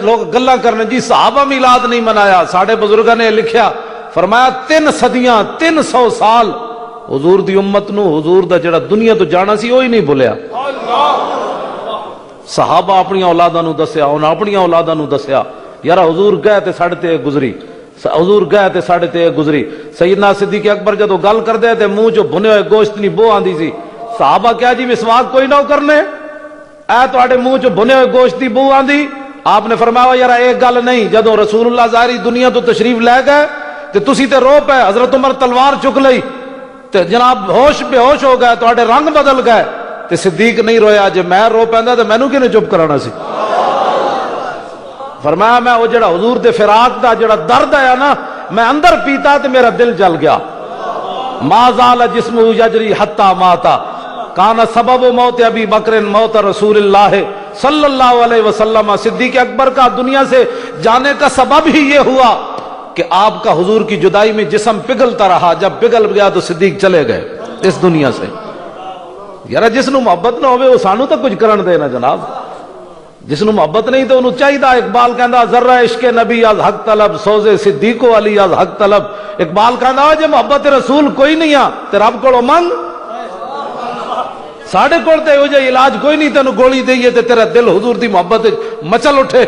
لوگ گلاں کرنے جی صحابہ میلاد نہیں منایا. ساڈے بزرگاں نے لکھیا فرمایا 3 صدیاں 300 سال حضور دی امت نو حضور دا جڑا دنیا تو جانا سی وہی نہیں بھولیا. صحابہ اپنی اولاداں نو دسیا, انہاں اپنی اولاداں نو دسیا یار حضور گئے تے ساڈے تے گزری, حضور گئے تے ساڈے تے گزری. سیدنا صدیق اکبر جدو گل کردے تے منہ جو بھنے ہوئے گوشت نہیں بو آندی سی. صحابہ کیا جی مسواک کوئی نہ کرنے, اے تواڈے منہ چ بھنے ہوئے گوشت دی بو آندی. آپ نے فرمایا یار ایک گل نہیں, جدو رسول اللہ ظاہری دنیا تو تشریف لے گئے تے تسی تے رو پے, حضرت عمر تلوار چک لئی تے جناب ہوش بے ہوش ہو گئے, تواڈے رنگ بدل گئے تے صدیق نہیں رویا. جے میں رو پیندا تے مینوں کنے چپ کرانا سی. فرمایا میں وہ جڑا حضور دے فراق دا جڑا درد آیا نا, میں اندر پیتا تے میرا دل جل گیا. ما زال جسمہ یجری حتی ماتا کانا سبب موت ابی بکر موت رسول اللہ صلی اللہ علیہ وسلم. صدیق اکبر کا دنیا سے جانے کا سبب ہی یہ ہوا کہ آپ کا حضور کی جدائی میں جسم پگھلتا رہا. جب پگھل گیا تو صدیق چلے گئے اس دنیا سے. یار جس نو محبت نہ ہوئے وہ سانو تو کچھ کرن دے نا جناب. جس نو محبت نہیں تو انہوں چاہیے. اقبال کہندا ذرہ عشق نبی از حق طلب سوزے صدیق و علی از حق طلب. اقبال کہندا جے محبت رسول کوئی نہیں آ تے رب کولوں منگ. ساڈے کول تے ہو جائے علاج کوئی نہیں, تینوں گولی دئیے تے تیرا دل حضور دی محبت مچل اٹھے.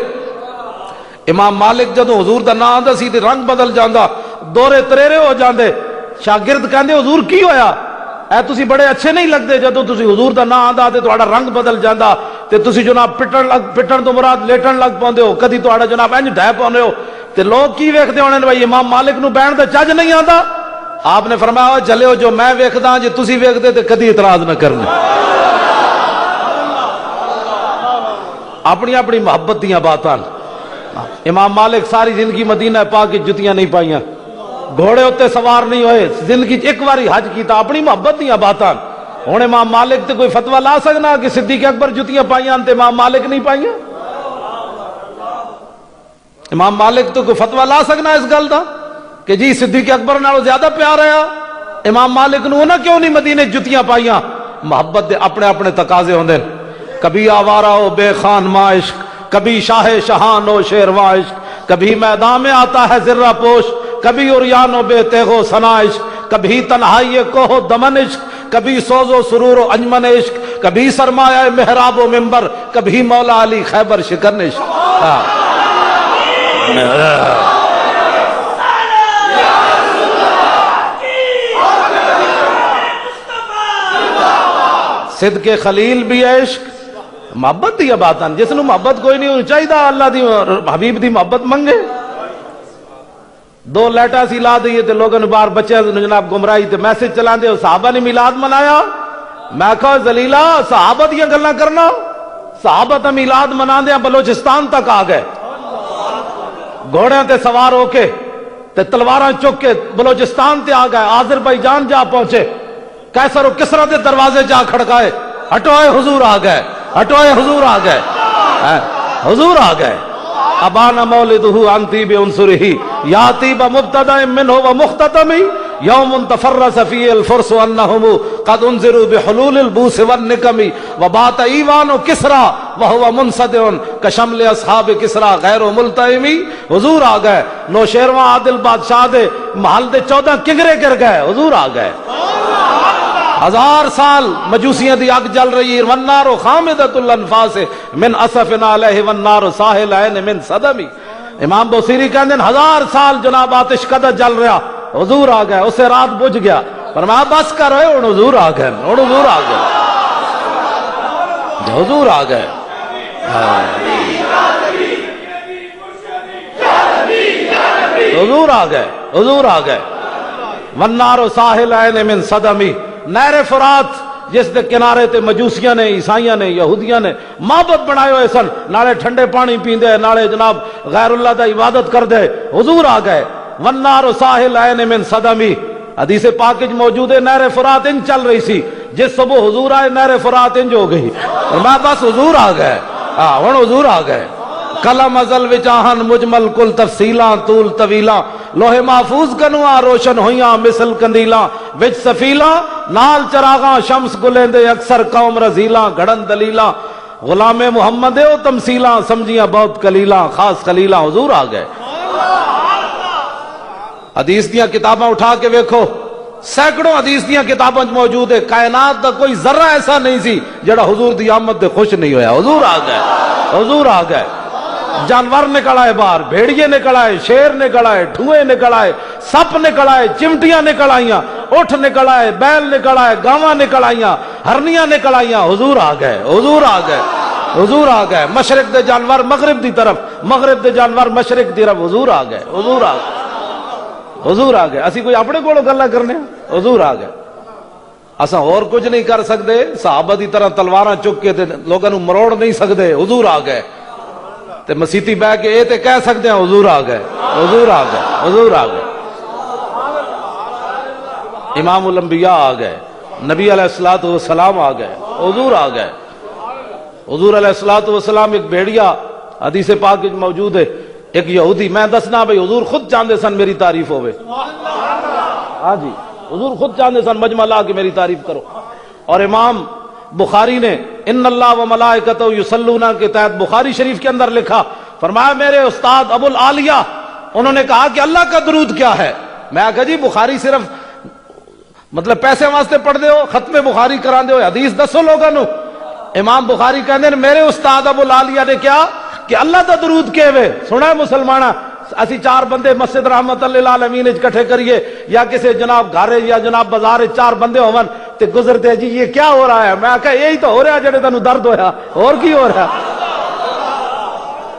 امام مالک جدوں حضور دا نام آندا سی تے رنگ بدل جاندا, دورے تریرے ہو جاندے. شاگرد کہندے حضور کی ہویا, اے تسی بڑے اچھے نہیں لگدے جدوں تسی حضور دا نام آندا تے تہاڈا رنگ بدل جاندا تے تسی جناب پٹن تو مراد لیٹن لگ پوندے ہو, کدی تہاڈا جناب انج ڈھے پوندے ہو تے لوگ کی ویکھدے ہونے بھائی امام مالک نو بہن دا چج نہیں آندا. آپ نے فرمایا چلے جو میں ویکھدا جے تسی ویکھدے تے کدی اعتراض نہ کرنا. اپنی اپنی محبت دیاں باتاں. امام مالک ساری زندگی مدینہ پاک کی جتیاں نہیں پائیاں, گھوڑے ہوتے سوار نہیں ہوئے, زندگی ایک باری حج کیتا, اپنی محبت دیاں باتاں. ہن امام مالک تے کوئی فتوی لا سکنا کہ صدیق اکبر جتیاں پائیاں تے امام مالک نہیں پائیاں؟ امام مالک تو کوئی فتوی لا سکنا اس گل دا کہ جی صدیق اکبر نالوں زیادہ پیار ہے امام مالک نو نہ کیوں نہیں مدینے جتیاں پائیاں؟ محبت دے اپنے اپنے تقاضے ہوندے. کبھی آوارہ ہو بے خان ما عشق, کبھی شاہ شہان ہو شیرواں عشق, کبھی میدان میں آتا ہے ذرہ پوش, کبھی عریان و بے تیغ و ثنا عشق, کبھی تنہائی کوہ و دمن عشق, کبھی سوز و سرور و انجمن عشق, کبھی سرمایہ محراب و منبر, کبھی مولا علی خیبر شکن عشق. صدق خلیل بھی عشق, محبت دی باتاں. جس نو محبت کوئی نہیں چاہیے اللہ دی حبیب دی محبت منگے. 2 لیٹا سی لا دئیے تے لوگوں نے باہر بچے جناب گمراہی تے میسج چلا دے صحابہ نے میلاد منایا. میں کہا زلیلا صحابہ دیاں گلاں کرنا, صحابہ تے میلاد منا دے بلوچستان تک آ گئے, گھوڑیاں تے سوار ہو کے تے تلواراں چک کے بلوچستان تے آ گئے, آذربائیجان جا پہنچے, قیصر و کسریٰ دے دروازے جا کھڑکائے, ہٹوئے حضور آ گئے, ہٹوئے حضور آ گئے, حضور آ گئے. ابانا مولدہ عن طیب عنصرہ یا طیب مبتدأ منہ و مختتم یوم تفرس فیہ الفرس انہم قد انذروا بحلول البوس والنکم وبات ایوان کسریٰ وہو منصدع کشمل اصحاب کسریٰ غیر ملتئم. حضور آ گئے. نوشیروان عادل بادشاہ دے محل دے 14 کنگرے گر گئے, حضور آ گئے. 1000 سال مجوسیاں دی اگ جل رہی ہے. والنار خامدۃ الانفاس من اسف علیہ والنار ساحل عین من صدم. امام بوصیری کہتے ہیں 1000 سال جناب آتش قدر جل رہا, حضور آ گئے. اسے رات بجھ گیا, فرمایا بس کر رہے ہوں, حضور آ گئے, حضور آ گئے, حضور آ گئے. حضور آ گئے, حضور آ گئے. والنار ساحل عین من صدم. نہر فرات جس دے کنارے تے مجوسیاں نے, عیسائیاں نے, یہودیاں نے معبد بنائے ہوئے سن, نالے ٹھنڈے پانی پیندے, نالے جناب غیر اللہ دا عبادت کر دے. حضور آ گئے. والنار ساحل عین من صدم. حدیث پاک وچ موجود ہے نہر فرات ان چل رہی سی, جس صبح حضور آئے نہر فرات انج ہو گئی. میں بس حضور آ گئے, ہن حضور آ گئے. قلم ازل وچ آہن مجمل کل تفصیلاں طول طویلاں, لوح محفوظ کنواں روشن ہویاں مثل کندیلاں, وچ سفیلاں نال چراغاں شمس گلیندے اکثر قوم رزیلاں, گھڑن دلیلاں غلام محمد ہے وہ تمثیلاں سمجھیاں بہت کلیلاں خاص خلیلاں حضور آ گئے. حدیث دیاں کتاباں اٹھا کے ویکھو سینکڑوں حدیث دیاں کتاباں موجود ہے. کائنات دا کوئی ذرہ ایسا نہیں سی جڑا حضور دی آمد دے خوش نہیں ہویا. حضور آ گئے. حضور آ گئے. جانور نکل آئے باہر, بھیڑیے نکل آئے, شیر نکل آئے, ٹھوئے نکل آئے, سپ نکل آئے, چمٹیاں نکل آئیاں, اٹھ نکل آئے, بیل نکل آئے, گاواں نکل آئیاں, ہرنیاں نکل آئیاں. حضور آ گئے. حضور آ گئے. حضور آ گئے. مشرق دے جانور مغرب دی طرف, مغرب دے جانور مشرق دی طرف. حضور آ گئے. حضور آ گئے. حضور آ گئے. اسی کوئی اپنے کولوں گلاں کرنے. حضور آ گئے. اساں اور کچھ نہیں کر سکتے. صحابہ دی طرح تلواراں چک کے تے لوگاں نوں مروڑ نہیں سکتے. حضور آ گئے. تے مسیتی بہ کے اے تے کہہ سکتے ہیں حضور آ گئے. حضور آ گئے. حضور آ گئے. امام الانبیاء آ گئے. نبی علیہ الصلوۃ والسلام آ گئے. حضور آ گئے. حضور علیہ الصلوۃ والسلام ایک بھیڑیا حدیث پاک میں موجود ہے. ایک یہودی, میں دسنا بھائی حضور خود چاہتے سن میری تعریف ہوئے. ہاں جی, حضور خود چاہتے سن مجمع لا کے میری تعریف کرو. اور امام بخاری نے ان اللہ و ملائکتہ یصلون کے تحت بخاری شریف کے اندر لکھا, فرمایا میرے استاد ابو العالیہ انہوں نے کہا کہ اللہ کا درود کیا ہے. میں کہا جی بخاری صرف مطلب پیسے واسطے پڑھ دے ہو, ختم بخاری کرا دے ہو, حدیث دسو لوگوں نو. امام بخاری کہتے ہیں میرے استاد ابو العالیہ نے کیا کہ اللہ دا درود کہوے. سنا ہے مسلمانہ, اسی چار بندے مسجد رحمت للعالمین کٹھے کریے یا کسی جناب گھر یا جناب بازار چار بندے ہون تے گزرتے جی یہ کیا ہو رہا ہے. میں کہا یہی تو ہو رہا ہے جڑے تینوں درد ہویا. اور کی ہو رہا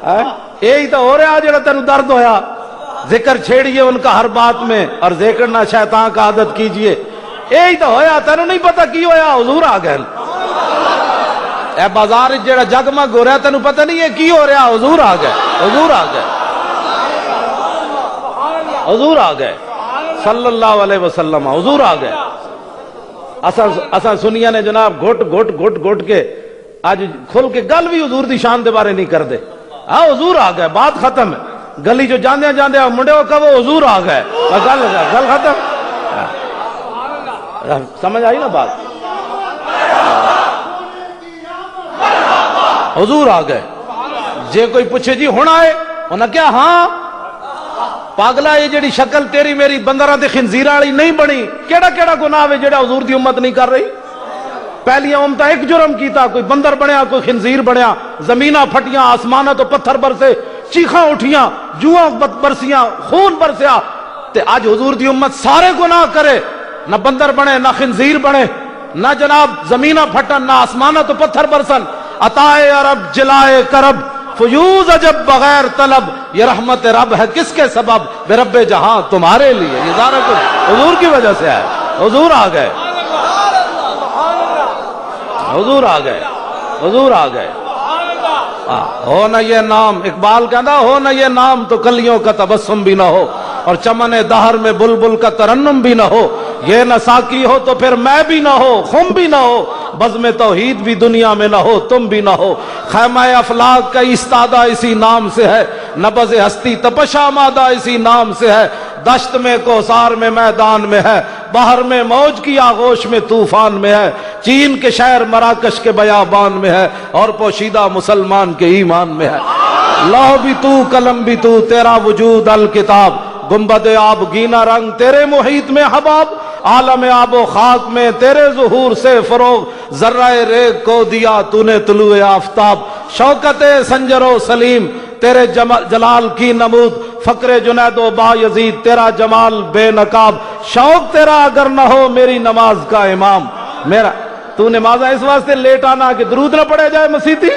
ہے؟ یہی تو ہو رہا ہے جڑا تینوں درد ہویا. ذکر چھیڑیے ان کا ہر بات میں اور ذکر نہ شیطان کا عادت کیجئے. یہی تو ہویا. تینوں نہیں پتہ کی ہویا. حضور آ گئے. اے بازار جڑا جگمگ ہو رہا ہے تینوں پتہ نہیں ہے کی ہو رہا. حضور آ گئے. حضور آ گئے. حضور آ گئے صلی اللہ علیہ وسلم. حضور آ گئے. اساں سنیاں نے جناب گھٹ گھٹ گھٹ گھٹ کے آج کھل کے گل بھی حضور دی شان دے بارے نہیں کر دے. ہاں حضور آ گئے, بات ختم ہے. گلی جو جاندے جاندے منڈے کو کہو حضور آ گئے, گل ختم. سمجھ آئی نا بات. حضور آ گئے. جے کوئی پوچھے جی ہن آئے, انہاں کیا ہاں پاگلا یہ جڑی شکل تیری میری بندراں تے خنزیراں والی نہیں بنی. کیڑا کیڑا گناہ ہے جڑا حضور دی امت نہیں کر رہی. پہلی امت ایک جرم کیتا, کوئی بندر بنیا کوئی خنزیر بنیا, زمیناں پھٹیاں, آسماناں تو پتھر برسے, چیخاں اٹھیاں, جواں برسیاں, خون برسیا. تے اج حضور دی امت سارے گناہ کرے, نہ بندر بنے نہ خنزیر بنے, نہ جناب زمیناں پھٹن نہ آسماناں تو پتھر برسن. عطائے عرب جلائے کرب فیوز عجب بغیر طلب, یہ رحمت رب ہے کس کے سبب, بے رب جہاں تمہارے لیے. یہ سارا کچھ حضور کی وجہ سے ہے. حضور آ گئے. حضور آ گئے. حضور آ گئے. ہو نہ یہ نام, اقبال کہتا ہو نہ یہ نام تو کلیوں کا تبسم بھی نہ ہو, اور چمن دہر میں بلبل کا ترنم بھی نہ ہو. یہ نہ ساقی ہو تو پھر میں بھی نہ ہو, خم بھی نہ ہو, بزم توحید بھی دنیا میں نہ ہو, تم بھی نہ ہو. خیمہ افلاک کا استادہ اسی نام سے ہے, نبض ہستی تپشا مادہ اسی نام سے ہے. دشت میں کوثار میں میدان میں ہے, باہر میں موج کی آغوش میں طوفان میں ہے. چین کے شہر مراکش کے بیابان میں ہے, اور پوشیدہ مسلمان کے ایمان میں ہے. لوح بھی تو قلم بھی تو, تیرا وجود الکتاب. گنبد آب گینا رنگ تیرے محیط میں حباب, عالم آب و خاک میں تیرے ظہور سے فروغ. ذرہ ریگ کو دیا تو نے طلوع آفتاب. شوکت سنجر و سلیم تیرے جلال کی نمود, فقر جنید و با یزید تیرا جمال بے نقاب. شوق تیرا اگر نہ ہو میری نماز کا امام. میرا تو نماز اس واسطے لیٹ آنا کہ درود نہ پڑھے جائے مسیتی.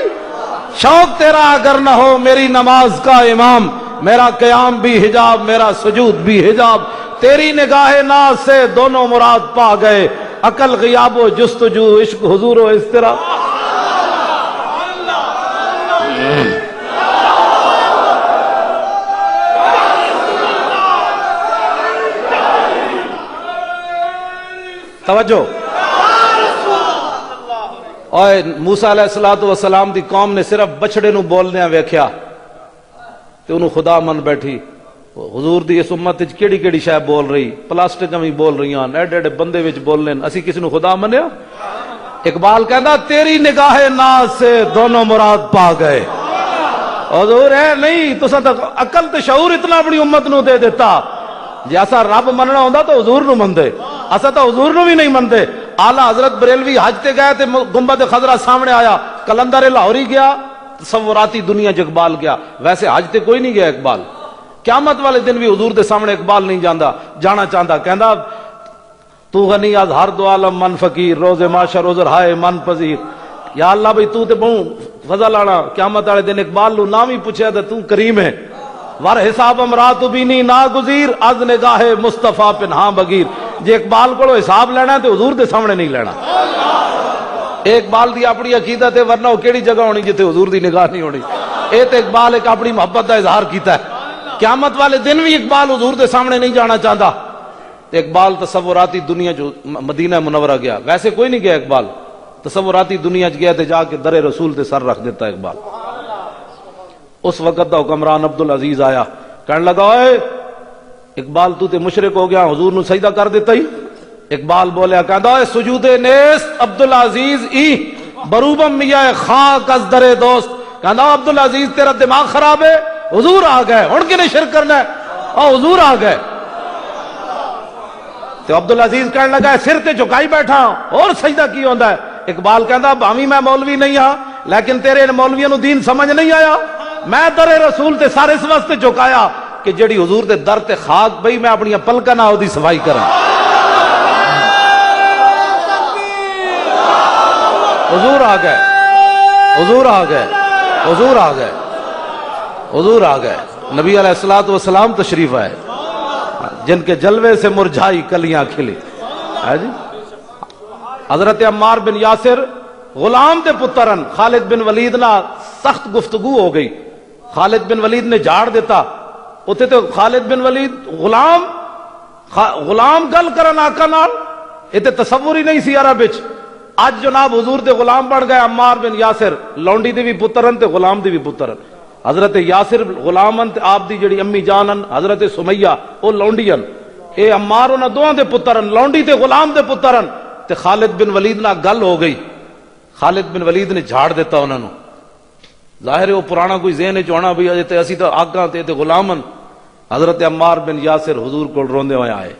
شوق تیرا اگر نہ ہو میری نماز کا امام. میرا قیام بھی حجاب میرا سجود بھی حجاب. تیری نگاہ ناز سے دونوں مراد پا گئے, عقل غیاب و جستجو عشق حضور و اضطراب. توجہ. اور موسیٰ علیہ السلام دی قوم نے صرف بچڑے نو بولنے ویکھیا تے انہوں خدا من بیٹھی. حضور دی اس امت وچ کیڑی کیڑی شے بول رہی, پلاسٹک میں بول رہی ہیں, ایڈے ایڈے بندے وچ بول لین. اسی کسی نو خدا منیا؟ اقبال کہتا تیری نگاہ ناز سے دونوں مراد پا گئے. حضور ہے نہیں تو عقل تے شعور اتنا اپنی امت نو دے دیتا جی ایسا رب مننا ہوندا تو حضور نو مندے, ایسا تو حضور نو بھی نہیں مندے. آلہ حضرت بریلوی حج تے گئے تے گنبد خضرا سامنے آیا, کلندر لاہوری گیا, تصوراتی دنیا چ اقبال گیا. ویسے حج تے کوئی نہیں گیا اقبال. قیامت والے دن بھی حضور دے سامنے اقبال نہیں جانا چاہتا. کہندا تو غنی از ہر دو عالم من فقیر, روز معاشر عذر ہائے من پذیر. یا اللہ بھئی تو تے بہوں فضل آنا, قیامت والے دن اقبال لو نام ہی پوچھے تے تو کریم ہے. ور حساب امرات بینی ناگزیر از نگاہ مصطفیٰ پنہاں بگیر. جے اقبال کو حساب لینا ہے تو حضور دے سامنے نہیں لینا. اقبال دی اپنی عقیدت ہے, ورنہ وہ کیڑی جگہ ہونی جتے حضور دی نگاہ نہیں ہونی. اے تے اقبال ایک اپنی محبت کا اظہار کیتا ہے. قیامت والے دن بھی اقبال حضور دے سامنے نہیں جانا چاہتا. اقبال تصوراتی دنیا جو مدینہ منورہ گیا, ویسے کوئی نہیں گیا اقبال, تصوراتی دنیا چ گیا تے جا کے در رسول تے سر رکھ دیتا اقبال. اس وقت دا حکمران عبدالعزیز آیا, کہنے لگا اے اقبال تو تے مشرک ہو گیا, حضور نو سجدہ کر دیتا ہی. اقبال بولیا کہندا اے سجود نیست عبدالعزیز ای بروبم میاں خاک از در دوست. کہندا عبدالعزیز تیرا دماغ خراب ہے, حضور آ گئے ہن کنے شرک کرنا ہے, اور حضور آ گئے. تو عبدالعزیز کہنے لگا سر تے جھکائی بیٹھا اور سجدہ کی ہوندا ہے. اقبال کہندا بھاویں میں مولوی نہیں ہاں لیکن تیرے ان مولویوں نو دین سمجھ نہیں آیا. میں در رسول تے سارے اس واسطے جھکایا کہ جڑی حضور دے در تے خاک بئی میں اپنی پلکاں نال دی صفائی کراں. حضور آ گئے, حضور آ گئے, حضور آ گئے, حضور آ گئے. نبی علیہ الصلوۃ والسلام تشریف آئے, جن کے جلوے سے مرجھائی کلیاں کھلی. جی حضرت عمار بن یاسر غلام دے پترن خالد بن ولید نہ سخت گفتگو ہو گئی. خالد بن ولید نے جھاڑ دیتا. اتنے تو خالد بن ولید غلام گل کرن آقا نال, یہ تصور ہی نہیں سی عرب وچ. اج جناب حضور دے غلام بن گئے عمار بن یاسر, لونڈی دے بھی پترن تے غلام دے بھی پترن. حضرت یاسر غلامن تے آپ دی جڑی امی جانن حضرت سمیہ او لونڈین. اے عمار انہاں دوواں دے پترن, لونڈی تے غلام دے پترن. تے خالد بن ولید نال گل ہو گئی. خالد بن ولید نے جھاڑ دیتا انہاں نو. ظاہر ہے وہ پرانا کوئی ذہن وچ ہونا بھی اجے تے اسی تے آگاں تے غلامن. حضرت عمار بن یاسر حضور کول روندے ہوئے آئے,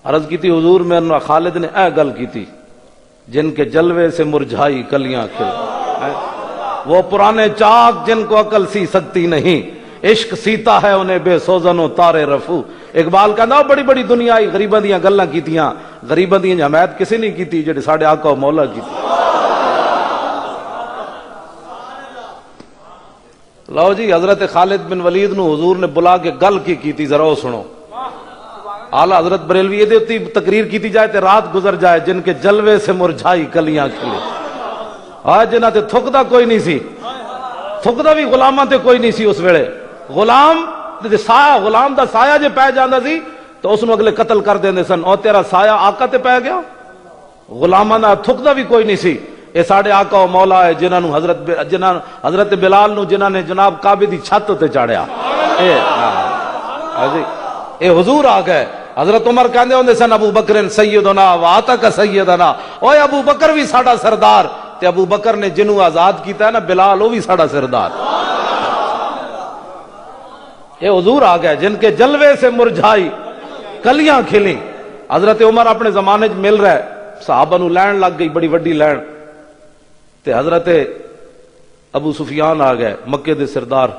عرض کیتی حضور میں خالد نے اے گل کیتی جن کے جلوے سے مرجھائی کلیاں کھل. وہ پرانے چاک جن کو عقل سی سکتی نہیں, عشق سیتا ہے انہیں بے سوزن و تارے رفو. اقبال کہندا بڑی بڑی دنیا آئی غریباں دیاں گلاں کیتیاں, غریباں دی حمایت کسی نہیں کیتی جڑے ساڈے آقا و مولا کیتی. لو جی حضرت خالد بن ولید نو حضور نے بلا کے گل کی کیتی, ذرا او سنو. اعلی حضرت بریلوی یہ دیتی تقریر کیتی جائے تے رات گزر جائے جن کے جلوے سے مرجھائی کلیاں کھلی. آج جنہ تے تھکدا کوئی نہیں سی, تھکدا بھی غلاماں تے کوئی نہیں سی اس ویلے. غلام تے سایہ, غلام دا سایہ جے پے جاندا سی تو اس نو اگلے قتل کر دیندے سن. اور تیرا سایہ آقا تے پے گیا, غلاماں دا تھکدا بھی کوئی نہیں سی. اے ساڈے آقا و مولا ہے جنہاں نو حضرت بلال نو جنہاں نے جناب کعبے دی چھت تے چاڑیا. اے حضور آ گئے. حضرت عمر کہندے ہوندے سن ابو بکر سیدنا واتک سیدنا, اوے ابو بکر بھی ساڈا سردار. تے ابو بکر نے جنوں آزاد کیتا ہے نا بلال, وہ بھی ساڈا سردار. اے حضور آ گئے جن کے جلوے سے مرجھائی کلیاں کھلی. حضرت عمر اپنے زمانے چ مل رہے, صحابہ نو لین لگ گئی بڑی وڈی لین. تے حضرت ابو سفیان آ گئے مکے دے سردار,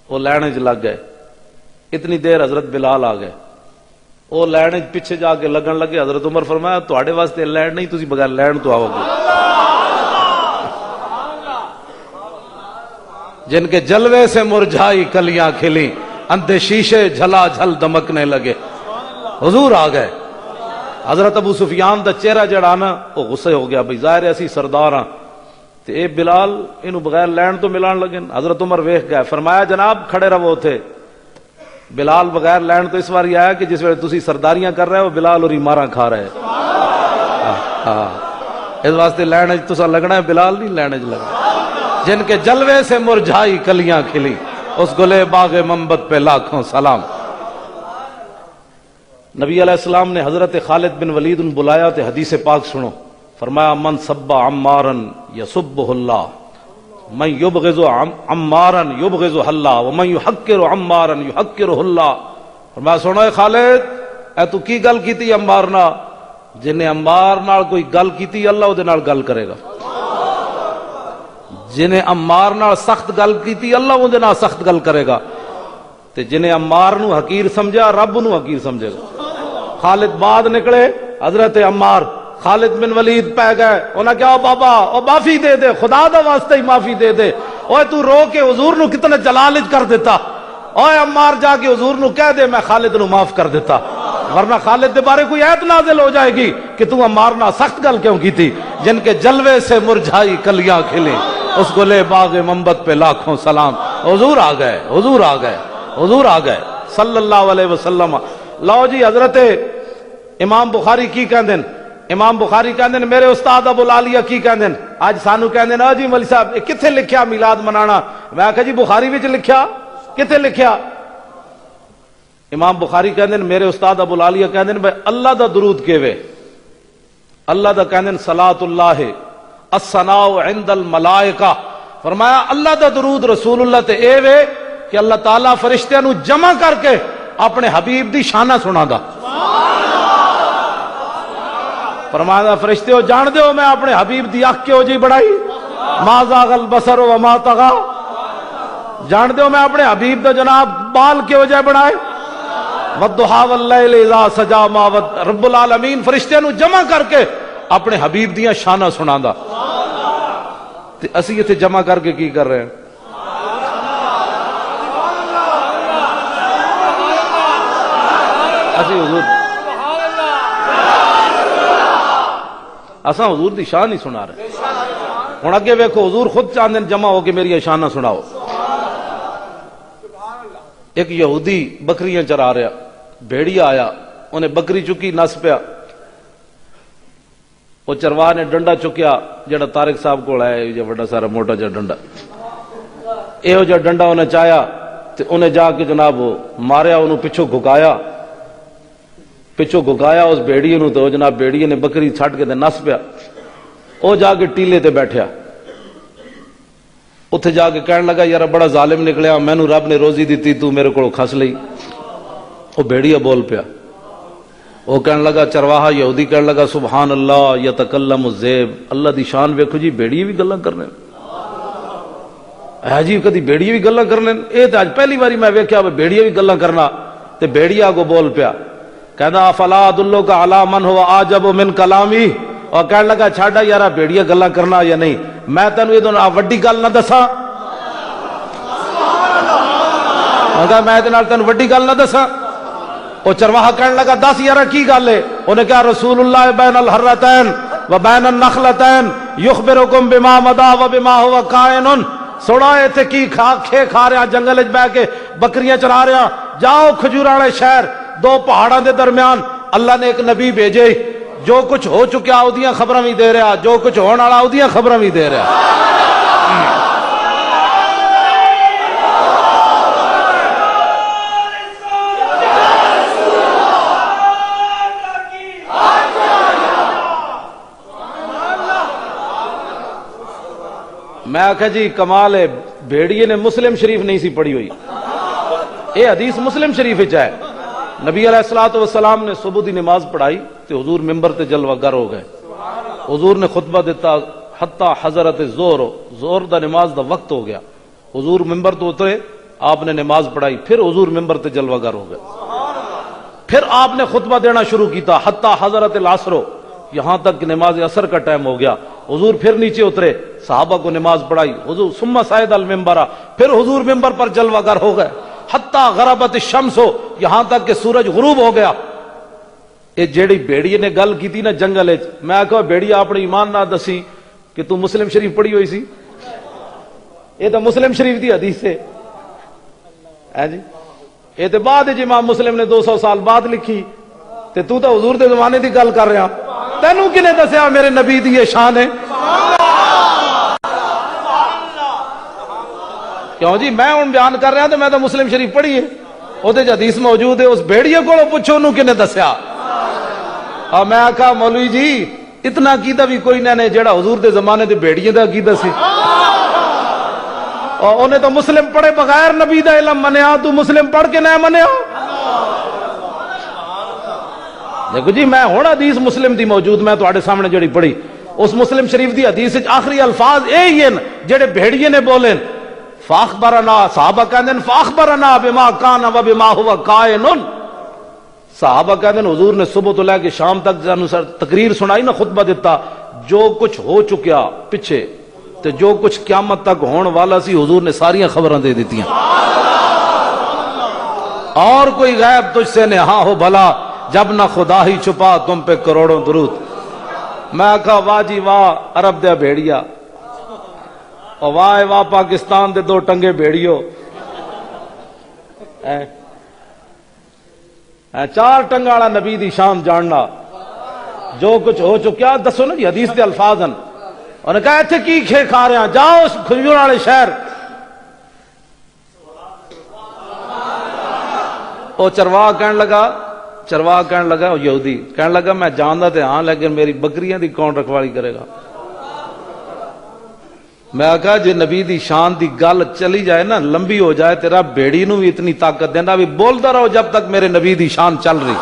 وہ لین چ لگ گئے. اتنی دیر حضرت بلال آ گئے, وہ لین پیچھے جا کے لگن لگے. حضرت عمر فرمایا تواڈے واسطے لین نہیں, تسی بغیر لین تو آؤ گے. جن کے جلوے سے مرجھائی کلیاں کھلی, اندھے شیشے جھلا جھل دمکنے لگے. حضور آ گئے. حضرت ابو سفیان دا چہرہ جڑا نا وہ غصے ہو گیا, بھئی ظاہر ہے اسی سردار ہاں تے اے بلال انہوں بغیر لین تو ملان لگے. حضرت عمر ویکھ گئے, فرمایا جناب کھڑے رہو تھے. بلال بغیر لین تو اس بار آیا کہ جس وقت تسی سرداریاں کر رہے ہو بلال اور مارا کھا رہے. اس واسطے لین تسا لگنا ہے, بلال نہیں لین لگنا. جن کے جلوے سے مرجھائی کلیاں کھلی, اس گلے باغ منبت پہ لاکھوں سلام. نبی علیہ السلام نے حضرت خالد بن ولید ان بلایا تے حدیث پاک سنو. فرمایا من سب عمارا یسبہ اللہ من یبغض عمارا یبغض اللہ ومن یحقر عمارا یحقرہ اللہ. فرمایا سنو اے خالد اے تو کی گل کیتی عمار نال؟ جنہیں عمار نال کوئی گل کیتی اللہ اودے نال گل کرے گا. جنہیں عمار نال سخت گل کیتی اللہ اودے نال سخت گل کرے گا. تے جنہیں عمار نو حقیر سمجھا رب نو حقیر سمجھے گا. خالد بعد نکلے حضرت عمار خالد بن ولید پہ گئے. انہاں کہا او بابا او معافی دے دے, خدا دا واسطہ ہی معافی دے دے. اوے تو رو کے حضور نو کتنے جلال کر دیتا. اوے عمار جا کے حضور نو کہہ دے میں خالد نو معاف کر دیتا, ورنہ خالد دے بارے کوئی ایت نازل ہو جائے گی کہ تو عمار نہ سخت گل کیوں کی تھی. جن کے جلوے سے مرجھائی کلیاں کھلیں اس کو لے باغ منبت پہ لاکھوں سلام. حضور آ گئے, حضور آ گئے, حضور آ گئے صلی اللہ علیہ وسلم. لو جی حضرت امام بخاری کی کہندے ہیں, امام بخاری کہندے ہیں میرے استاد ابو العالیہ کی کہندے ہیں. اج سانو کہندے ہیں جی مولوی صاحب کتھے لکھیا میلاد منانا؟ میں کہا جی بخاری وچ لکھیا. کتھے لکھیا؟ امام بخاری کہندے ہیں میرے استاد ابو العالیہ کہندے ہیں بھائی اللہ دا درود کیوے؟ اللہ دا کہندے ہیں صلاۃ اللہ الثناء عند الملائکہ. فرمایا اللہ دا درود رسول اللہ تے اے وے کہ اللہ تعالیٰ فرشتیاں نو جمع کر کے اپنے حبیب دی شانہ سنا دا. فرمایا فرشتیو جان دیو میں اپنے حبیب دی اکھ کیوں جی بڑھائی, ما زاغ البصر وما طغى. جان دیو میں اپنے حبیب دا جناب بال کیوں جائے بڑھائے, والضحى واللیل اذا سجى ما رب العالمین فرشتیاں نو جمع کر کے اپنے حبیب دیاں شانہ سنا دا. تے اسی ایتھے جمع کر کے کی کر رہے ہیں؟ اسی حضور اساں حضور دی شان ہی سنا رہے. ہن اگے ویکھو حضور خود چاہندے جمع ہو کے میری شانہ سناؤ. ایک یہودی بکریاں چرا رہا, بھیڑیا آیا, انہیں بکری چکی نس پیا. وہ چرواہ نے ڈنڈا چکیا جڑا طارق صاحب کو ہے یہ بڑا سارا موٹا جا ڈنڈا, یہ جا ڈنڈا انہیں چایا تے انہیں جا کے جناب ماریا, انہوں پچھو گھکایا, پچھو گھکایا اس بھیڑیے نو تو جناب بھیڑیے نے بکری چھٹ کے تے نس پیا. وہ جا کے ٹیلے تے بیٹھیا, اتھے جا کے کہنے لگا یار بڑا ظالم نکلیا, مینوں رب نے روزی دیتی تو میرے کو کھس لئی. وہ بھیڑیا بول پیا, وہ کہنے لگا چرواہا یہودی کہنے لگا سبحان اللہ یتکلم الذئب. اللہ دی شان ویکھو جی بھیڑیے بھی گلاں کرنے ہے جی, کدی بھیڑیے بھی گلاں کرنے. اے تے اج پہلی باری میں ویکھیا بھیڑیے بھی گلاں کرنا. تے بھیڑیا کو بول پیا کہندا افلا ادلک علی من هو اعجب من کلامی. اور کہنے لگا چھاڑا یارا بھیڑیا گلاں کرنا یا نہیں, میں تینوں یہ وڈی گل نہ دساں. میں تینوں وڈی گل نہ دساں. وہ چرواہا کہنے لگا دس یارا کی گل ہے؟ انہیں کہا رسول اللہ بین الحرتین و بین النخلتین یخبرکم بما مضی و بما هو کائن. سوڑا ایتھے کی کھا رہا جنگل وچ بیٹھ کے بکریاں چرا رہا. جاؤ کھجور والے شہر دو پہاڑاں دے درمیان اللہ نے ایک نبی بھیجے, جو کچھ ہو چکیا اودیاں خبراں بھی دے رہا, جو کچھ ہون والا اودیاں خبراں بھی دے رہا. میں آکھا جی کمال ہے, بھیڑیے نے مسلم شریف نہیں سی پڑھی ہوئی. یہ حدیث مسلم شریف وچ ہے. نبی علیہ الصلوۃ والسلام نے صبح دی نماز پڑھائی تو حضور ممبر تے جلوہ گر ہو گئے. حضور نے خطبہ دیتا حتی حضرت زور دا نماز دا وقت ہو گیا. حضور ممبر تو اترے, آپ نے نماز پڑھائی, پھر حضور ممبر تے جلوہ گر ہو گئے. پھر آپ نے خطبہ دینا شروع کیتا حتی حضرت العصر, یہاں تک کہ نماز عصر کا ٹائم ہو گیا. حضور پھر نیچے اترے, صحابہ کو نماز پڑھائی. حضور ثم صعد المنبر, پھر حضور ممبر پر جلوہ گر ہو گئے. حتی غربت الشمس, یہاں تک کہ سورج غروب ہو گیا. یہ جیڑی بھیڑیے نے گل کی تھی نا جنگل وچ, میں کہا بھیڑیا اپنی ایمان نہ دسی کہ تو مسلم شریف پڑھی ہوئی سی. یہ تو مسلم شریف دی حدیث ہے جی. یہ تو بعد جی امام مسلم نے 200 سال بعد لکھی, تے تو حضور دے زمانے دی گل کر رہا. تینوں کنے دسیا میرے نبی دی یہ شان ہے؟ کیوں جی میں ہوں بیان کر رہا تو میں تو مسلم شریف پڑھی ہے, وہ حدیث موجود ہے. اس بھیڑیے کو پوچھو انہوں کنے دسیا. اور میں آکھا مولوی جی اتنا عقیدہ بھی کوئی نہ نے جڑا حضور دے زمانے دے بھیڑیے دا عقیدہ سی، اور انہیں تو مسلم پڑھے بغیر نبی دا علم منیا، تو مسلم پڑھ کے نہ منیا۔ دیکھو جی میں ہوں حدیث مسلم دی موجود، میں تواڈے سامنے جڑی پڑھی اس مسلم شریف دی حدیث وچ آخری الفاظ یہی ہیں جڑے بھیڑیے نے بولے، فاخبرنا، صحابہ کہندے ہیں فاخبرنا بما کان و بما هو کائن، صحابہ کہندے ہیں حضور نے صبح تو لے کے شام تک سانوں تقریر سنائی نا، خطبہ دیتا، جو کچھ ہو چکیا پیچھے تے جو کچھ قیامت تک ہون والا سی حضور نے ساریاں خبراں دے دتیاں، اور کوئی غیب تجھ سے نہا ہو بھلا، جب نہ خدا ہی چھپا تم پہ کروڑوں درود۔ میں کہا واہ جی واہ عرب دے بھیڑیا، اور واہ واہ پاکستان دے دو ٹنگے بھیڑیو، چار ٹنگا والا نبی دی شان جاننا، جو کچھ ہو چکیا دسو نا جی، حدیث دے الفاظ ہیں۔ انہوں نے کہا ایتھے کی کھے کھا رہے ہیں، جاؤ اس کھجور والے شہر۔ وہ چرواہ کہنے لگا یہودی کہنے لگا میں جاندا تے ہاں لیکن میری بکریاں دی کون رکھوالی کرے گا؟ میں کہا جی نبی دی شان دی گل چلی جائے نا، لمبی ہو جائے، تیرا بیڑی نو بھی اتنی طاقت دینا بھی بولتا رہو جب تک میرے نبی دی شان چل رہی۔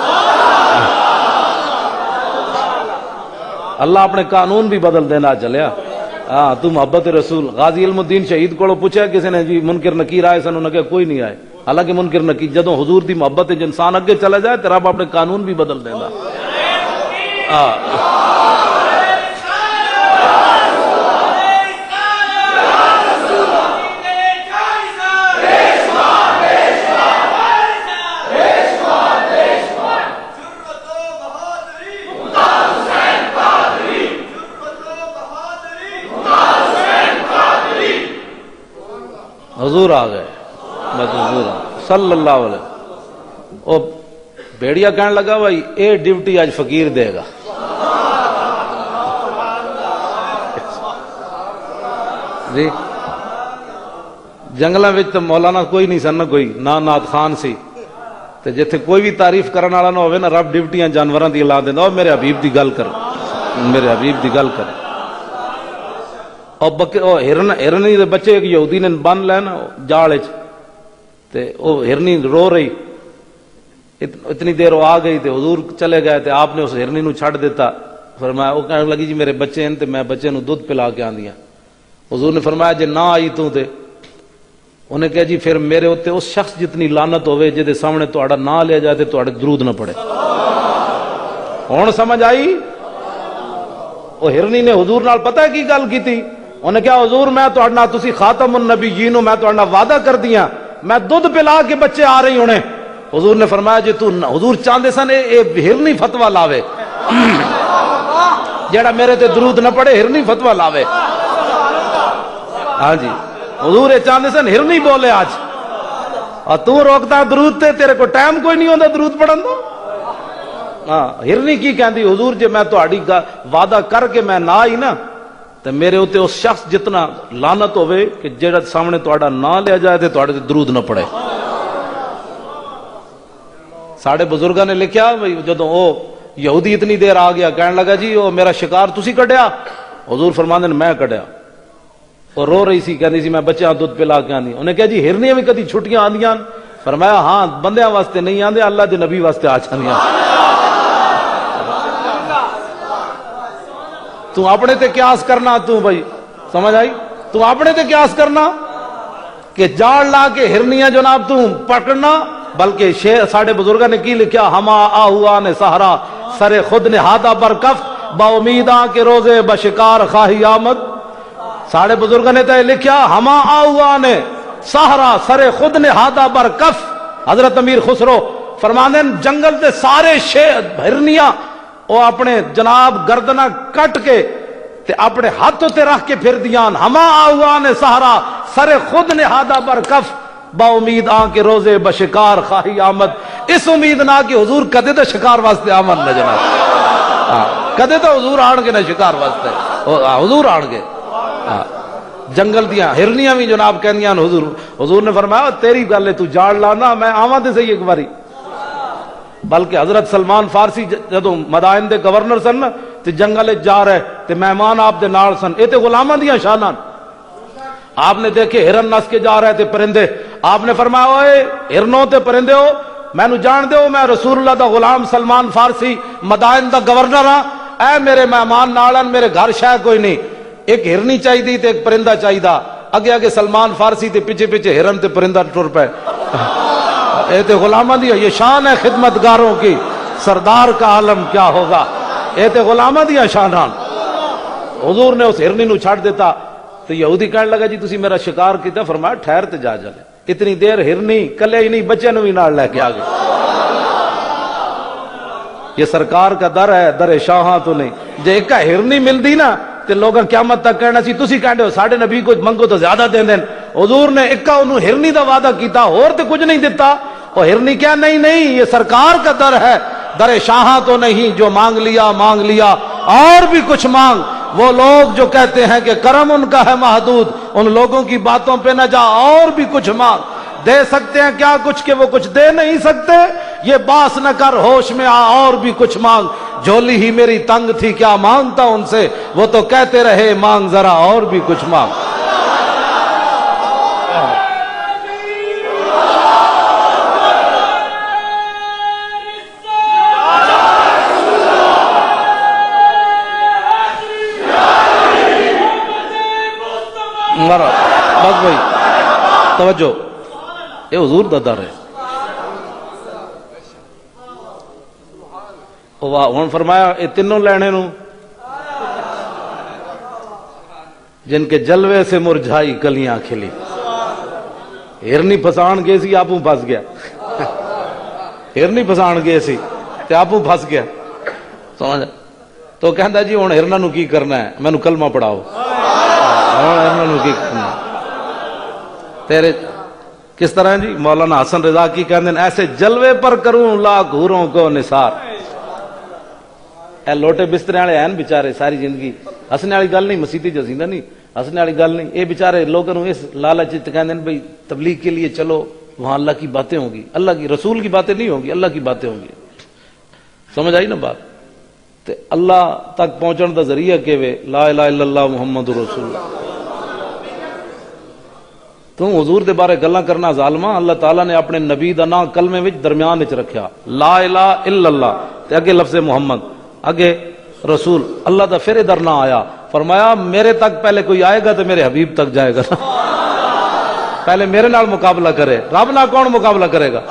اللہ اپنے قانون بھی بدل دینا چلیا۔ ہاں تو محبت رسول، غازی علم الدین شہید کو پوچھا کسی نے جی منکر نکیر آئے سن، انہوں نے کہا کوئی نہیں آئے، حالانکہ منکر نکیر جدوں حضور دی محبت انسان اگے چلا جائے تو رب اپنے قانون بھی بدل دینا۔ حضور آ گئے، بس حضور صلی اللہ علیہ وسلم۔ وہ بھیڑیا کہنے لگا بھائی اے ڈیوٹی آج فقیر دے گا۔ جی جنگلاں وچ تے مولانا کوئی نہیں سن، کوئی نہ نعت خان سی، تے جتھے کوئی بھی تعریف کرن والا نہ ہوے نا، رب ڈیوٹیاں جانوراں دی لا دیندا، او میرے حبیب دی گل کر، میرے حبیب دی گل کر۔ اور ہرنی دے بچے ایک یہودی نے بن لے نا جال وچ، تے او ہرنی رو رہی، اتنی دیر وہ آ گئی تے حضور چلے گئے تے آپ نے اس ہرنی نو چھڑ دیتا۔ فرمایا وہ کہنے لگی جی میرے بچے ہیں تے میں بچے نو دودھ پلا کے آندی ہاں۔ حضور نے فرمایا جے نہ آئی تو تے انہیں کہا جی پھر میرے اوتے اس شخص جتنی لعنت ہوئے جے سامنے تہاڈا نام لیا جائے تے تہاڈے درود نہ پڑے۔ ہن سمجھ آئی؟ وہ ہرنی نے حضور نال پتہ ہے کی گل کیتی؟ انہیں کہا حضور میں تہاڈے نال تسی خاتم النبیین، میں تہاڈے نال وعدہ کر دیاں میں دودھ پلا کے بچے آ رہی ہونے۔ حضور نے فرمایا جی تو حضور چاہندے سن اے ہرنی فتوی لاوے، جیڑا میرے تے درود نہ پڑے ہرنی فتوی لاوے۔ ہاں جی حضور یہ چاہندے سن ہرنی بولے آج، اور تو روکتا درود تے، تیرے کو ٹائم کوئی نہیں ہوندا درود پڑھن دا۔ ہاں ہرنی کی کہندی حضور جے میں تہاڈی وعدہ کر کے میں نہ آئی نا تے میرے اوتے اس شخص جتنا لعنت ہوئے کہ جیڑا سامنے تہاڈا نام لیا جائے تے تہاڈے تے درود نہ پڑے۔ ساڑھے بزرگاں نے لکھیا بھئی جدوں او یہودی اتنی دیر آ گیا کہنے لگا جی او میرا شکار تسی کڈیا؟ حضور فرماندے نے میں کڈیا۔ اور رو رہی سی، کہندی سی میں بچیاں دودھ پلا کے آندی۔ انہیں کہا جی ہرنیاں بھی کدی چھٹیاں آندیاں؟ فرمایا ہاں بندیاں واسطے نہیں آندے، اللہ دے نبی واسطے آ جاندیاں۔ تو اپنے تے قیاس کرنا، تو بھائی سمجھ آئی؟ تو اپنے تے قیاس کرنا کہ جاڑ لا کے ہرنیاں جناب تو پکڑنا، بلکہ ساڑھے بزرگاں نے کی لکھیا ہما آہوان سہرا سر خود نے ہاتھا پر کف با امیداں کے روزے بشکار خواہی آمد۔ ساڑھے بزرگاں نے تے لکھیا ہما آہوان سہرا سر خود نے ہاتھا پر کف۔ حضرت امیر خسرو فرماندے جنگل تے سارے ہرنیاں وہ اپنے جناب گردنا کٹ کے تے اپنے ہاتھوں تے رکھ کے پھر دیان، ہما آہوان سہرا سر خود نے ہاتھا پر کف با امید آن کے روزے بشکار خواہی آمد۔ اس امید نہ کہ حضور کدے تو شکار واسطے آمد نہ جناب، کدے تو حضور آن کے نہ شکار واسطے حضور آن کے۔ جنگل دیاں ہرنیاں بھی جناب کہندیاں حضور نے فرمایا تیری گل ہے تو جاڑ لانا، میں آواں تے صحیح ایک باری۔ بلکہ حضرت سلمان فارسی جدوں مدائن دے گورنر سن تے جنگل جا رہے تے مہمان آپ دے نال سن. یہ تے غلاماں دیاں شاناں. آپ نے دیکھے ہرن نس کے جا رہے تھے پرندے, آپ نے فرمایا اوئے ہرنوں تے پرندے ہو میں نو جان دے ہو, میں رسول اللہ دا غلام سلمان فارسی مدائن دا گورنر ہاں, اے میرے مہمان نالن میرے گھر شے کوئی نہیں, ایک ہرنی چاہیے تے ایک پرندہ چاہیے. اگے اگے سلمان فارسی تے پیچھے پیچھے ہرن تے پرندہ ٹر پے. اے تے غلاماں دی یہ شان ہے خدمتگاروں کی, سردار کا عالم کیا ہوگا. اے تے غلاماں دی شاناں. حضور نے اس ہرنی نو چھڑ دیتا تو یہودی کہنے لگا جی تسی میرا شکار کیتا. فرمایا ٹھہر تے جا جلے. اتنی دیر ہرنی کلے ہی نہیں بچے نو بھی نال لے کے آ گئے. یہ سرکار کا در ہے, در شاہاں تو نہیں. جے ایک ہرنی ملدی نا تے لوگاں قیامت تک کہنا سی تسی کہندے ہو ساڈے نبی کو منگو تو زیادہ دین دین. حضور نے اکا انہوں ہرنی دا وعدہ کیتا, اور تے کچھ نہیں دیتا. اور ہرنی کیا نہیں نہیں یہ سرکار کا در ہے, در شاہاں تو نہیں. جو مانگ لیا اور بھی کچھ مانگ. وہ لوگ جو کہتے ہیں کہ کرم ان کا ہے محدود, ان لوگوں کی باتوں پہ نہ جا, اور بھی کچھ مانگ. دے سکتے ہیں کیا کچھ کہ وہ کچھ دے نہیں سکتے. یہ باس نہ کر ہوش میں آ, اور بھی کچھ مانگ. جھولی ہی میری تنگ تھی کیا مانگتا ان سے, وہ تو کہتے رہے مانگ ذرا اور بھی کچھ مانگ. بس بھائی توجہ, یہ حضور دا در ہے. ہوں فرمایا یہ تینوں لینے نو جن کے جلوے سے مرجھائی کلیاں کھلی. ہرنی پھسان گئے سی, آپوں پھس گیا. ہرنی پھسان گئے سی تے آپوں پھس گیا. سمجھ تو کہندا جی ہن ہرنا نو کی کرنا ہے, مینوں کلمہ پڑھاؤ. ہرنا نو کی کرنا تیرے کس طرح جی. مولانا حسن رضا کی کہندے ہیں ایسے جلوے پر کروں لاکھ حوروں کو نثار. اے لوٹے بسترے والے ہیں بیچارے ساری زندگی. ہسنے والی گل نہیں, مسیتی جزیندہ نہیں, ہسنے والی گل نہیں. یہ بیچارے لوگوں اس لالچ کہندے ہیں بھئی تبلیغ کے لیے چلو وہاں اللہ کی باتیں ہوں گی. اللہ کی رسول کی باتیں نہیں ہوں گی, اللہ کی باتیں ہوں گی. سمجھ آئی نا بات. تے اللہ تک پہنچن دا ذریعہ کہ لا الہ الا اللہ محمد رسول اللہ. تو حضور دے بارے گلاں کرنا ظالماں. اللہ تعالیٰ نے اپنے نبی دا نام کلمے وچ درمیان وچ رکھیا, لا الہ الا اللہ تے اگے لفظ محمد, اگے رسول. اللہ دا پھر ادھر نہ آیا. فرمایا میرے تک پہلے کوئی آئے گا تو میرے حبیب تک جائے گا. پہلے میرے نال مقابلہ کرے. رب نال کون مقابلہ کرے گا.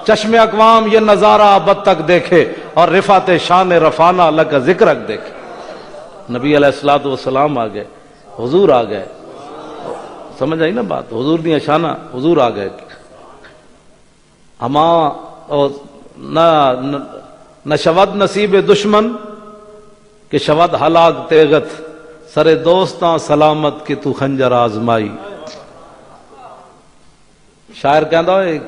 چشم اقوام یہ نظارہ ابد تک دیکھے اور رفعت شان رفانہ اللہ کا ذکر دیکھے. نبی علیہ الصلوۃ والسلام آ گئے, حضور آ گئے. سمجھ آئی نا بات. حضور دیا شانہ حضور آ گئے. ہما نہ شود نصیب دشمن کہ شود ہلاک تیغت, سرے دوستاں سلامت کہ تو خنجر آزمائی. شاعر کہندا ہے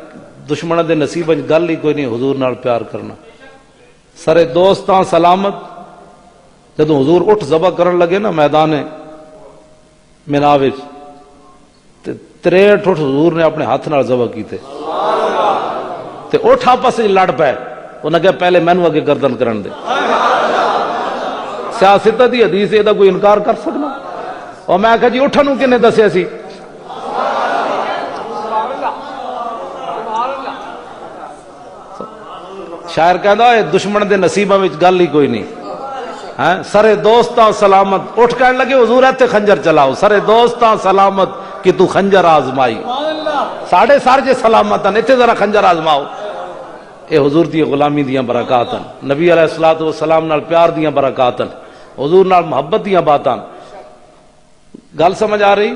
دشمنوں دے نصیب گل ہی کوئی نہیں حضور نال پیار کرنا. سرے دوستاں سلامت. جدوں حضور اٹھ ذبح کرن لگے نا میدان مینا وچ, 63 اٹھ حضور نے اپنے ہاتھ نال ذبح کیتے. تے اٹھ آپس وچ لڑ پے. انہاں کہ پہلے مینوں اگے گردن کرن دے. سیاست دی حدیث یہ کوئی انکار کر سکنا. اور میں کہا جی اٹھن نوں کنے دسیا سی. شاعر کہندا ہے دشمن دے نصیباں وچ گل ہی کوئی نہیں. سرے دوستاں سلامت. اٹھ کہن لگے حضور ایتھے خنجر چلاؤ. سرے دوستاں سلامت کہ تو خنجر آزمائی. ساڑھے سار جے سلامت ہیں, ایتھے ذرا خنجر آزماؤ. اے حضور دی غلامی دیاں برکات ہیں. نبی علیہ الصلوۃ والسلام نال پیار دیاں برکات ہیں. حضور نال محبت دیاں باتاں. گل سمجھ آ رہی.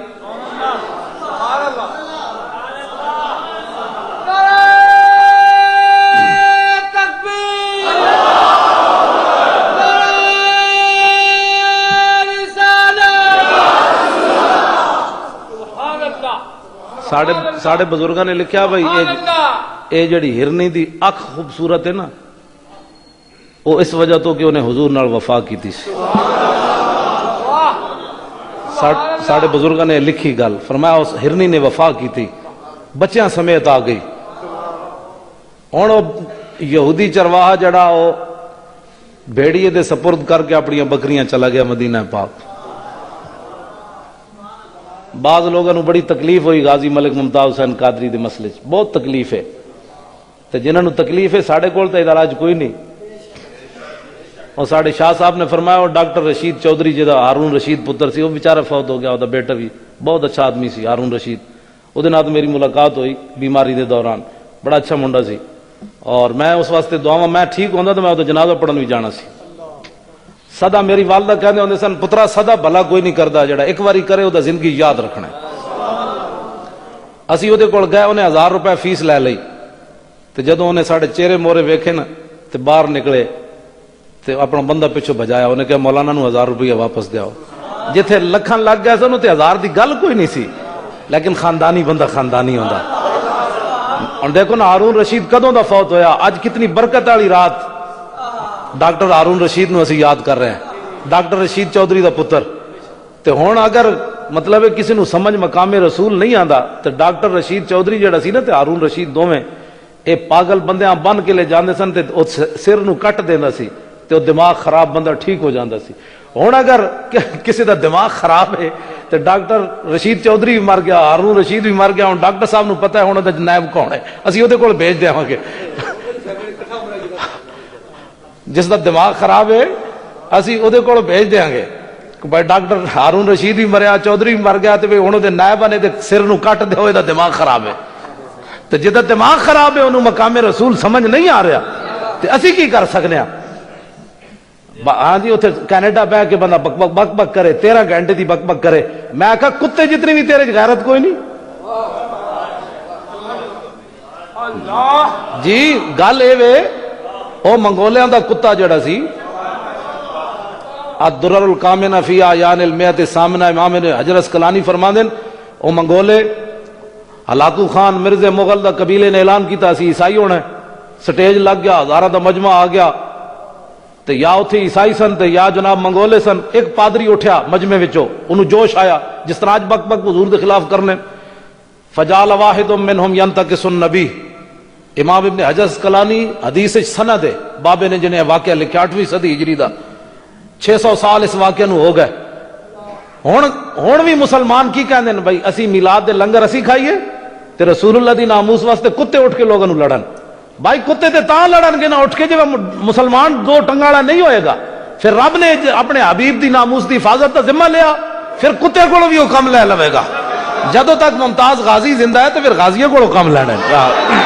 ساڑھے بزرگاں نے لکھیا بھائی اے جڑی ہرنی دی اکھ خوبصورت ہے نا, وہ اس وجہ تو کہ انہیں حضور نال وفا کی تھی. ساڑھے بزرگاں نے لکھی گل. فرمایا اس ہرنی نے وفا کی تھی, بچیاں سمیت آ گئی. ہن یہودی چرواہا جڑا بھیڑیے دے سپرد کر کے اپنی بکریاں چلا گیا مدینہ پاک۔ بعض لوگوں بڑی تکلیف ہوئی غازی ملک ممتاز حسین قادری دے مسئلے چ، بہت تکلیف ہے، تو جنہوں تکلیف ہے ساڑھے کول تو علاج کوئی نہیں۔ اور ساڑھے شاہ صاحب نے فرمایا اور ڈاکٹر رشید چودھری جہاں ہارون رشید پتر سی، وہ بیچارہ فوت ہو گیا، وہ بیٹا بھی بہت اچھا آدمی سی ہارون رشید، وہ میری ملاقات ہوئی بیماری دے دوران، بڑا اچھا منڈا سی، اور میں اس واسطے دعاواں میں ٹھیک ہوندا تو میں تو جنازہ پڑھن بھی جانا سی۔ سدا میری والدہ کہندے ہوندے سن پترا سدا بھلا کوئی نہیں کردا، جڑا ایک واری کرے وہ زندگی یاد رکھنا ہے۔ اسی وہ کول گئے، انہیں 1000 روپے فیس لے لئی، تو جدوں انہیں ساڑھے چہرے مورے ویکھے نا تو باہر نکلے تو اپنا بندہ پیچھے بجایا، انہیں کہا مولانا نو 1000 روپیہ واپس دیاؤ۔ جتھے لکھاں لگ گئے سن تے 1000 دی گل کوئی نہیں سی، لیکن خاندانی بندہ خاندانی ہوندا۔ اور دیکھو نا ہارون رشید کدوں دا فوت ہویا، اج کتنی برکت والی رات، ڈاکٹر ہارون رشید نو اسی یاد کر رہے ہیں، ڈاکٹر رشید چودھری دا پتر۔ تے ہن اگر مطلب ہے کسی نو سمجھ مقام رسول نہیں آندا تو ڈاکٹر رشید چودھری جڑا سی نا تے ہارون رشید دوویں اے پاگل بندیاں بن کے لے جاندے سن تے او سر نو کٹ دیندا سی تے او دماغ خراب بندہ ٹھیک ہو جاندا سی۔ ہن اگر کسی دا دماغ خراب ہے تے ڈاکٹر رشید چودھری بھی مر گیا، ہارون رشید بھی مر گیا، ہن ڈاکٹر صاحب نو پتہ ہے ہن دا نائب کون ہے، اسی او دے کول بھیج دیاں گے۔ جس دا دماغ خراب ہے اسی او دے کول بھیج دیاں گے کہ بھائی ڈاکٹر ہارون رشید بھی مریا، چودھری بھی مر گیا، تے ہن دے نائب نے تے سر نو کٹ دیو، دا دماغ خراب ہے۔ تے جدا دماغ خراب ہے انہوں مقام رسول سمجھ نہیں آ رہا تے اسی کی کر سکنے ہیں؟ ہاں جی اتنے کینیڈا بہ کے بندہ بک بک بک بک کرے، 13 گھنٹے دی بک بک کرے، میں کہا کتے جتنی بھی تیرے غیرت کوئی نہیں۔ جی گل اے وے او منگولیاں دا کتا جڑا سی الدرر الکامنہ فی اعیان المئۃ الثامنہ، امام حجر اسقلانی فرماندے او منگولے ہلاکو خان مرزا مغل دا قبیلے نے اعلان کیتا اسی عیسائی ہونا ہے، سٹیج لگ گیا، ہزاراں دا مجمع آ گیا، تے یا اتھے عیسائی سن تے یا جناب منگولے سن۔ ایک پادری اٹھیا مجمع وچوں، انہوں جوش آیا جس طرح اج بک بک حضور دے خلاف کرنے، فجعل واحد منہم ینتقص النبی۔ امام ابن حجر اسقلانی حدیث سند ہے، بابے نے جنہیں واقعہ لکھا 8ویں صدی ہجری دا، 600 سال اس واقعہ نو ہو گئے۔ ہن بھی مسلمان کی کہندے ہیں بھائی اسی میلاد دے لنگر اسی کھائیے تے رسول اللہ دی ناموس واسطے کتے اٹھ کے لوگوں لڑن۔ بھائی کتے تے تاں لڑن گے نہ اٹھ کے، جب مسلمان دو ٹنگاڑا نہیں ہوئے گا، پھر رب نے اپنے حبیب دی ناموس دی حفاظت کا ذمہ لیا، پھر کتے کو بھی حکم لے لوے گا۔ جدوں تک ممتاز غازی زندہ ہے تو پھر غازیوں کو حکم لینا ہے۔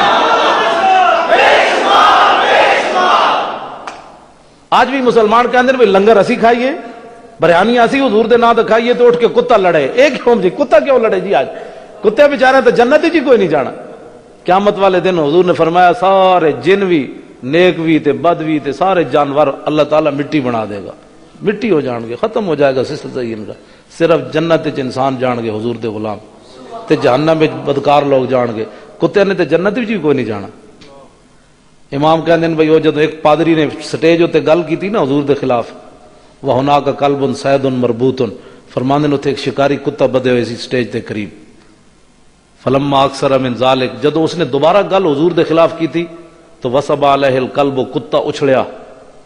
آج بھی مسلمان کہندے ہیں لنگر اسی کھائیے، بریانی اسی حضور دے نام تے کھائیے، تو اٹھ کے کتا لڑے۔ ایک کیوں جی کتا کیوں لڑے جی؟ آج کتے بیچارے تو جنت ہی کوئی نہیں جانا۔ قیامت والے دن حضور نے فرمایا سارے جن بھی نیک بھی تے بد بھی تے سارے جانور اللہ تعالیٰ مٹی بنا دے گا، مٹی ہو جان گے، ختم ہو جائے گا سلسلہ ان کا۔ صرف جنت وچ انسان جان گے حضور دے غلام، تے جہنم وچ بدکار لوگ جان گے۔ کتے نے تے جنت وچ بھی کوئی نہیں جانا۔ امام کہندے ہیں بھائی وہ جدوں ایک پادری نے سٹیج تے گل کیتی نا حضور دے خلاف، وَهُنَاكَ كَلْبٌ صَيْدٌ مَرْبُوطٌ، فرماندے نے اتنے ایک شکاری کتا بدے ہوئے سی سٹیج تے قریب۔ فلما اکثر من ذالک، جدوں اس نے دوبارہ گل حضور دے خلاف کی تھی تو وصب علیہ القلب، کتا اچھڑیا،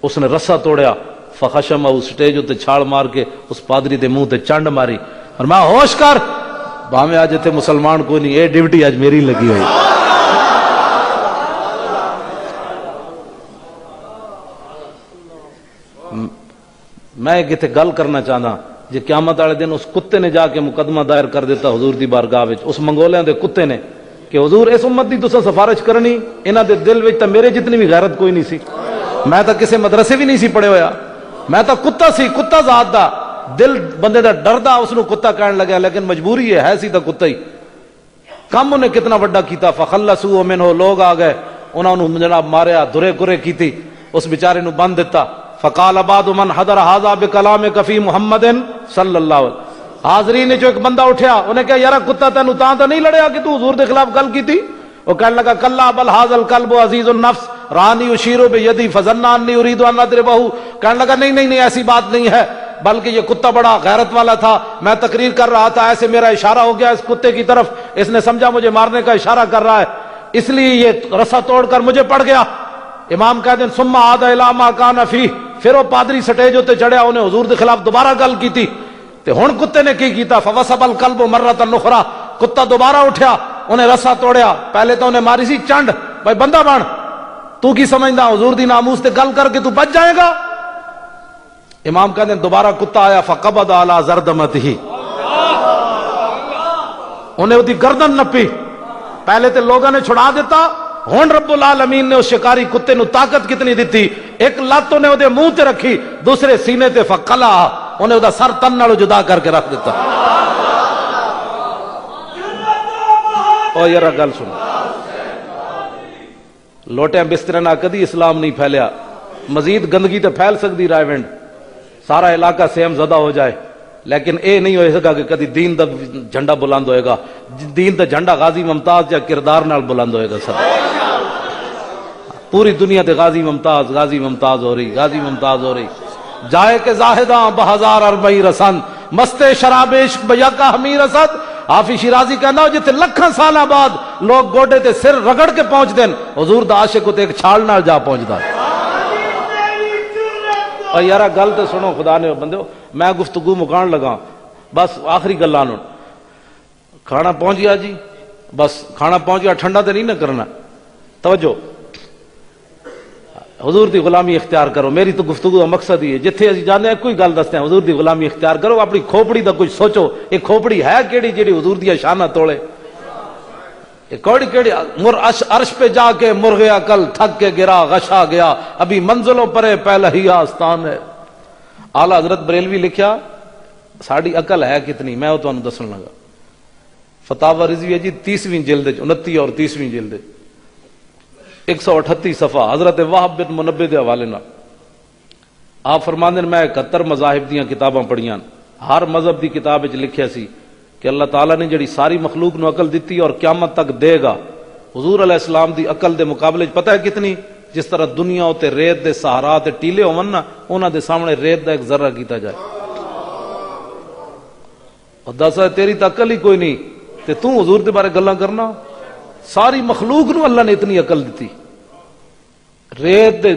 اس نے رسا توڑیا، فخشم، اس سٹیج تے چھال مار کے اس پادری دے منہ تے چنڈ ماری، اور میں ہوش کر بھاویں اج تے مسلمان کوئی نہیں، اے ڈیوٹی اج میری لگی ہوئی۔ میں کتے گل کرنا چاہتا جی قیامت والے دن اس کتے نے جا کے مقدمہ دائر کر دیتا حضور دی بارگاہ وچ، اس منگولیاں دے کتے نے کہ حضور اس امت دی تساں سفارش کرنی، انہاں دے دل وچ تے میرے جتنی بھی غیرت کوئی نہیں سی، میں تو کسے مدرسے بھی نہیں سی پڑھے ہویا، میں تو کتا سی، کتا ذات دا، دل بندے دا ڈردا اس نو کتا کہن لگا، لیکن مجبوری ہے سی تو کتا ہی۔ کم انہیں کتنا بڑا کیتا، فخلصوا منہ، لوگ آ گئے انہاں نو جناب ماریا، دھرے کرے کیتی، اس بیچارے نو بند دیتا۔ فقال بعد من حضر هذا بکلامک فی محمد صلی اللہ علیہ وسلم، حاضرین نے جو ایک بندہ اٹھیا، انہیں کہا یارا کتا تینوں تاں تو نہیں لڑیا کہ تو حضور دے خلاف گل کی تھی؟ وہ کہنے لگا کلا بل ھذا الکلب عزیز النفس رانی اشیر بیدی فظن انی اريد ان اضربہ، کہنے لگا نہیں نہیں نہیں ایسی بات نہیں ہے، بلکہ یہ کتا بڑا غیرت والا تھا، میں تقریر کر رہا تھا، ایسے میرا اشارہ ہو گیا اس کتے کی طرف، اس نے سمجھا مجھے مارنے کا اشارہ کر رہا ہے، اس لیے یہ رسا توڑ کر مجھے پڑ گیا۔ امام کہتے ہیں ثم عاد الی ما کان فیہ پھر وہ پادری سٹیج تے چڑھیا، انہیں حضور دے خلاف دوبارہ گل کی تھی تے ہن کتے نے کی کیتا، فوسب القلب مرۃ اخرى، کتا دوبارہ اٹھیا، انہیں رسا توڑیا، پہلے تو انہیں ماری سی چنڈ، بھائی بندہ بن، تو کی سمجھدا حضور دی ناموس تے گل کر کے تو بچ جائے گا؟ امام کہتے ہیں دوبارہ کتا آیا، فقبض علی زردمتہ، انہیں وہ دی گردن نپی، پہلے تے لوگوں نے چھڑا دیتا، ہن رب العالمین نے اس شکاری کتے نو طاقت کتنی دیتی، ایک لت انہیں وہ منہ تے رکھی، دوسرے سینے تے فقلع، انہیں وہ سر تن نالوں جدا کر کے رکھ دیتا۔ او یارا گل سن، لوٹیاں بسترے نہ کدی اسلام نہیں پھیلیا، مزید گندگی تے پھیل سکتی رائے ونڈ، سارا علاقہ سیم زدہ ہو جائے، لیکن اے نہیں ہوئے سکا کہ کدی دین دا جھنڈا بلند ہوئے گا، دین دا جھنڈا غازی ممتاز یا کردار نال بلند ہوئے گا۔ سب پوری دنیا تے غازی ممتاز ہو رہی، غازی ممتاز ہو رہی، جائے کہ زاہداں بہزار اربعی رسن، مستے شراب عشق بیا کا حمیر اسد۔ حافظ شیرازی کہنا ہو جتے لکھاں سالاں بعد لوگ گوڈے تے سر رگڑ کے پہنچ دین، حضور دا عاشق تے ایک چھال نال جا پہنچدا۔ اور یارا گل تے سنو خدا نے بندو، میں گفتگو مکان لگا، بس آخری گلاں نوں، کھانا پہنچ گیا جی، بس کھانا پہنچ گیا، ٹھنڈا تے نہیں نہ کرنا، توجہ، حضور دی غلامی اختیار کرو۔ میری تو گفتگو کا مقصد ہی ہے، جتھے اسی جانے ہیں کوئی گل دستے ہیں، حضور دی غلامی اختیار کرو، اپنی کھوپڑی دا کچھ سوچو، یہ کھوپڑی ہے کیڑی جیڑی حضور دی شانہ توڑے؟ یہ کوڑی کیڑی عرش پہ جا کے مر گیا، کل تھک کے گرا غشا گیا، ابھی منزلوں پرے پہلا ہی آستان ہے۔ اعلیٰ حضرت بریلوی لکھیا، ساڑی عقل ہے کتنی، میں وہ تمہیں دسن لگا، فتاوی رضویہ جی 30ویں جلد 29 اور 30ویں جلد 138 صفحہ، حضرت وہب بن منبہ دے حوالے نال آپ فرماندے ہیں، میں 71 مذاہب دیاں کتاباں پڑھیاں، ہر مذہب دی کتاب وچ لکھیا سی کہ اللہ تعالیٰ نے جڑی ساری مخلوق نو عقل دیتی اور قیامت تک دے گا، حضور علیہ السلام دی عقل دے مقابلے پتہ ہے کتنی؟ جس طرح دنیا تے ریت دے صحرا تے ٹیلے ہون نا، انہاں دے سامنے ریت دا ایک ذرہ کیتا جائے، اور دسا تیری تو عقل ہی کوئی نہیں تے تو حضور دے بارے گلاں کرنا؟ ساری مخلوق نو اللہ نے اتنی عقل دیتی، ریت دے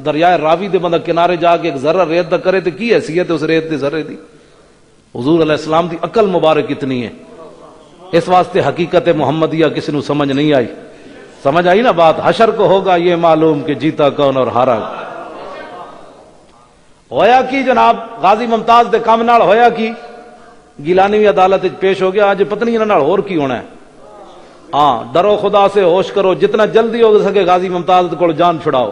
دریائے راوی دے بندہ کنارے جا کے ایک ذرہ ریت دا کرے تے کی حیثیت ہے اس ریت دے ذرے دی؟ حضور علیہ السلام دی عقل مبارک اتنی ہے، اس واسطے حقیقت محمدیہ کسی نو سمجھ نہیں آئی، سمجھ آئی نا بات؟ حشر کو ہوگا یہ معلوم کہ جیتا کون اور ہارا۔ ہویا کی جناب غازی ممتاز دے کام نال ہویا کی؟ گیلانی عدالت پیش ہو گیا، آج پتہ نہیں انہاں نال ہور کی ہونا ہے۔ ہاں، ڈرو خدا سے، ہوش کرو، جتنا جلدی ہو سکے غازی ممتاز کو جان چھڑاؤ،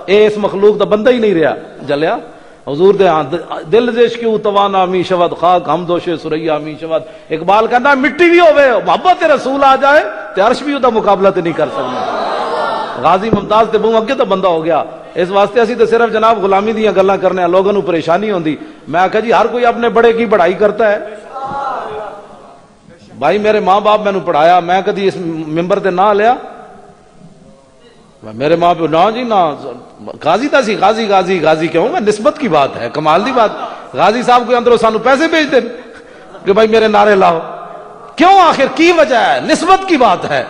اے اس مخلوق دا بندہ ہی نہیں رہا جلیا۔ حضور دے دل دیش کیوں توانا می شود، خاک ہم دوش سریا می شود۔ اقبال کہتا ہے مٹی بھی ہوئے محبت رسول آ جائے تے عرش بھی دا مقابلہ تے نہیں کر سکنا۔ غازی ممتاز تے بہوں اگے تو بندہ ہو گیا، اس واسطے اسی تے صرف جناب غلامی دیاں گلاں کرنے ہیں، لوگوں نو پریشانی ہوندی۔ میں کہا جی ہر کوئی اپنے بڑے کی بڑائی کرتا ہے، بھائی میرے ماں باپ میں نے پڑھایا، میں کدی اس ممبر تے نہ لیا، میرے ماں پہ نہ جی نہ، غازی تا سی، غازی غازی غازی کیوں؟ میں نسبت کی بات ہے، کمال دی بات۔ غازی صاحب کوئی اندروں سانو پیسے بھیج دیں کہ بھائی میرے نعرے لاؤ، کیوں؟ آخر کی وجہ ہے؟ نسبت کی بات ہے۔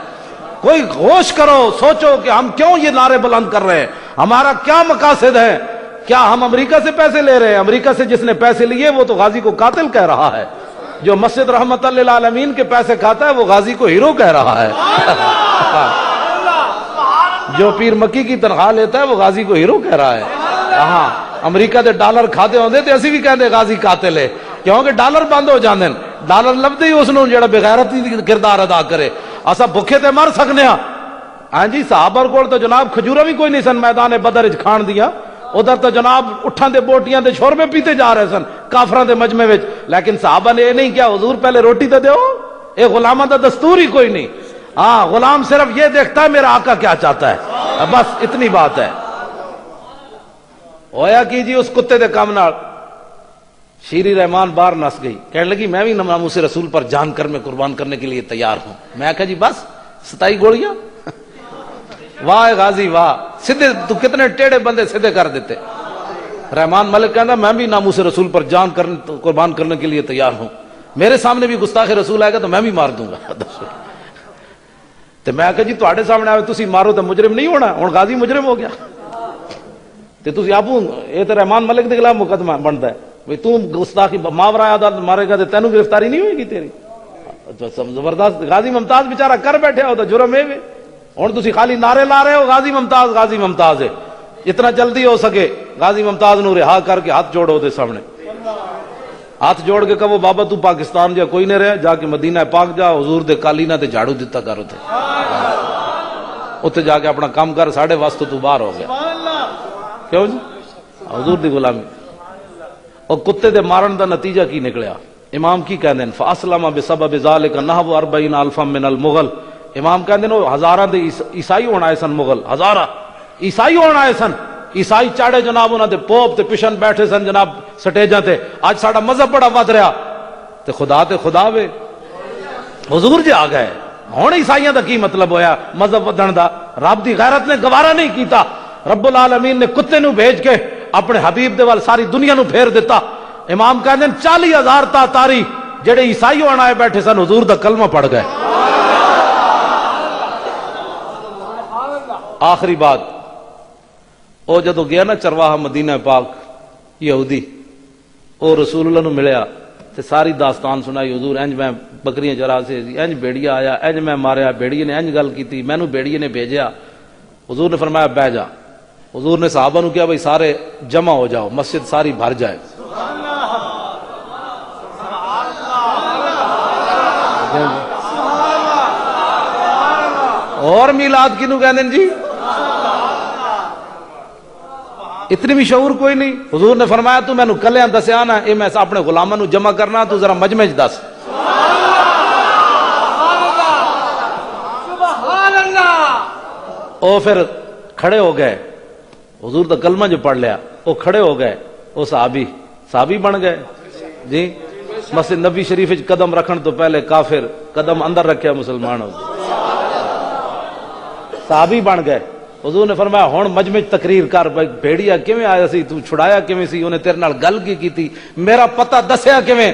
کوئی ہوش کرو، سوچو کہ ہم کیوں یہ نعرے بلند کر رہے ہیں، ہمارا کیا مقاصد ہے؟ کیا ہم امریکہ سے پیسے لے رہے ہیں؟ امریکہ سے جس نے پیسے لیے وہ تو غازی کو قاتل کہہ رہا ہے، جو مسجد رحمت للعالمین کے پیسے کھاتا ہے وہ غازی کو ہیرو کہہ رہا ہے، جو پیر مکی کی تنخواہ لیتا ہے وہ غازی کو ہیرو کہہ رہا ہے۔ ہاں، امریکہ دے ڈالر کھاتے ہوندے تے اسی بھی کہندے غازی قاتل ہے، کیونکہ ڈالر بند ہو جاندے، ڈالر لبدے ہی اس نوں جڑا بغیرتی کردار ادا کرے۔ اسا بھکھے تے مر سکنے ہاں۔ ہاں جی، صحابہ کول تو جناب کھجورا بھی کوئی نہیں سن میدان بدر وچ کھان دیا، ادھر تو جناب اٹھاں دے بوٹیاں دے چھورمے پیتے جا رہے سن کافراں دے مجمع وچ، لیکن صحابہ نے یہ نہیں کیا حضور پہلے روٹی تے دیو، اے غلاماں دا دستور ہی کوئی نہیں۔ ہاں، غلام صرف یہ دیکھتا ہے میرا آقا کیا چاہتا ہے، بس اتنی بات ہے۔ ہویا کی جی اس کتے دے کام نال شیری رحمان باہر نس گئی، کہنے لگی میں بھی ناموس رسول پر جان کر میں قربان کرنے کے لیے تیار ہوں۔ میں کہا جی بس 27 گولیاں؟ واہ غازی واہ، سیدھے تو کتنے ٹیڑے بندے سیدھے کر دیتے۔ رحمان ملک کہنا میں بھی ناموس رسول پر جان قربان کرنے کے لیے تیار ہوں، میرے سامنے بھی گستاخ رسول آئے گا تو میں بھی مار دوں گا۔ تو میں کہا جی تواڈے سامنے آئے تسی مارو تو مجرم نہیں ہونا، ہن غازی مجرم ہو گیا۔ تو تے تسی آپ یہ تو رحمان ملک کے خلاف مقدمہ بنتا ہے بھئی تو گستاخی ماورا عدالت مارے گا تے تینوں گرفتاری نہیں ہوئے گی تیری. زبردست. غازی ممتاز بیچارہ کر بیٹھے ہو تو جرم ہے ہوں تسی خالی نعرے لا رہے ہو غازی ممتاز ہے. اتنا جلدی ہو سکے غازی ممتاز نو رہا کر کے ہاتھ جوڑو دے سامنے, ہاتھ جوڑ کے کہو بابا تو پاکستان جا کوئی نہیں رہے, جا کے مدینہ پاک جا, حضور دے قالینہ تے جھاڑو دیتا کرو تے اتنے جا کے اپنا کام کر, ساڑھے واسطے تو باہر ہو گیا. کیوں جی حضور دی غلامی. اور کتے دے مارن دا نتیجہ کی نکلیا؟ امام کی کہندے ہیں فاسلم بسبب ذالک نحو 40,000 من المغل. امام کہندے ہیں ہزاراں دے عیسائی ہونا ہے سن, مغل ہزاراں عیسائی ہونا ہے سن. عیسائی چاڑے جناب انہاں دے پوپ تے پچھن بیٹھے سن جناب سٹیجاں تے. اج ساڈا مذہب بڑا ود رہا تے خدا وے حضور جی آ گئے. ہن عیسائیاں دا کی مطلب ہویا مذہب ودن دا؟ رب دی غیرت نے گوارا نہیں کیتا. رب العالمین نے کتے نو بھیج کے اپنے حبیب دے وال ساری دنیا نو پھیر دیتا. امام کہندے 40,000 تاتاری جڑے عیسائی ہونا آئے بیٹھے سن حضور دا کلمہ پڑھ گئے. آخری بات, او جدو گیا نا چرواہا مدینہ پاک یہودی, او رسول اللہ نو ملیا تے ساری داستان سنائی. حضور انج میں بکریاں چرا سے, انج بیڑیا آیا, انج میں ماریا, بیڑیے نے انج گل کیتی, مینوں بیڑیے نے بھیجیا. حضور نے فرمایا بہ جا. حضور نے صحابہ نو کیا بھائی سارے جمع ہو جاؤ, مسجد ساری بھر جائے. اور میلاد کنو کہندے جی؟ اتنی بھی شعور کوئی نہیں. حضور نے فرمایا تو مینوں کلیاں دسیا نا, اے میں اپنے غلاماں نو جمع کرنا, تو ذرا مجمع وچ دس. او پھر کھڑے ہو گئے, حضور دا کلمہ جو پڑھ لیا, وہ کھڑے ہو گئے. وہ صحابی بن گئے جی. مسجد نبی شریف وچ قدم رکھن تو پہلے کافر, قدم اندر رکھیا مسلمان ہو گئے, صحابی بن گئے. حضور نے فرمایا ہن مجمع تقریر کر, بھیڑیا کیویں آیا سی, تو چھڑایا کیویں سی, انہیں تیرے نال گل کی کیتی, میرا پتہ دسیا کیویں.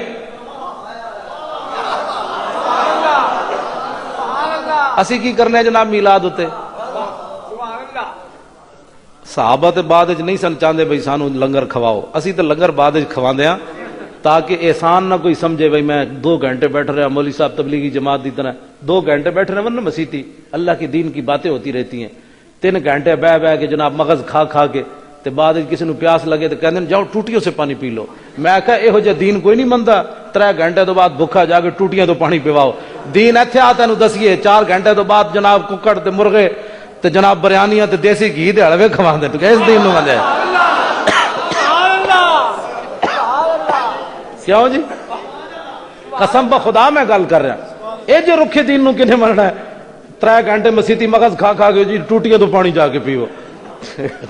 اسی کی کرنے جناب میلاد ہوتے؟ صحابہ تے بعد وچ نہیں سن چاہندے بھئی سانو لنگر کھواؤ, اسی تے لنگر بعد وچ کھواندے ہاں تاکہ احسان نہ کوئی سمجھے بھئی میں 2 گھنٹے بیٹھ رہا, مولوی صاحب تبلیغی جماعت دی طرح 2 گھنٹے بیٹھ رہے ورنہ مسیتی اللہ کی دین کی باتیں ہوتی رہتی ہیں. 3 گھنٹے بہ کے جناب مغز کھا کے تے بعد کسی نو پیاس لگے تو کہندے جاؤ ٹوٹیوں سے پانی پی لو. میں کہا یہو جہ دین کوئی نہیں منتا, 3 گھنٹے تو بعد بھکھا جا کے ٹوٹیاں تو پانی پیواؤ. دین ایتھے آ تینوں دسیے 4 گھنٹے تو بعد جناب ککڑ تے مرغے تے جناب بریانیاں تے دیسی گھی دے حلوے کھواندے, تو کہ اس دین نو مندے کیوں جی؟ قسم بخدا میں گل کر رہا, اے جو رکھے دین نو کنے مرنا ہے؟ 3 گھنٹے مسیتی مغز کھا کے جی ٹوٹیاں تو پانی جا کے پیو.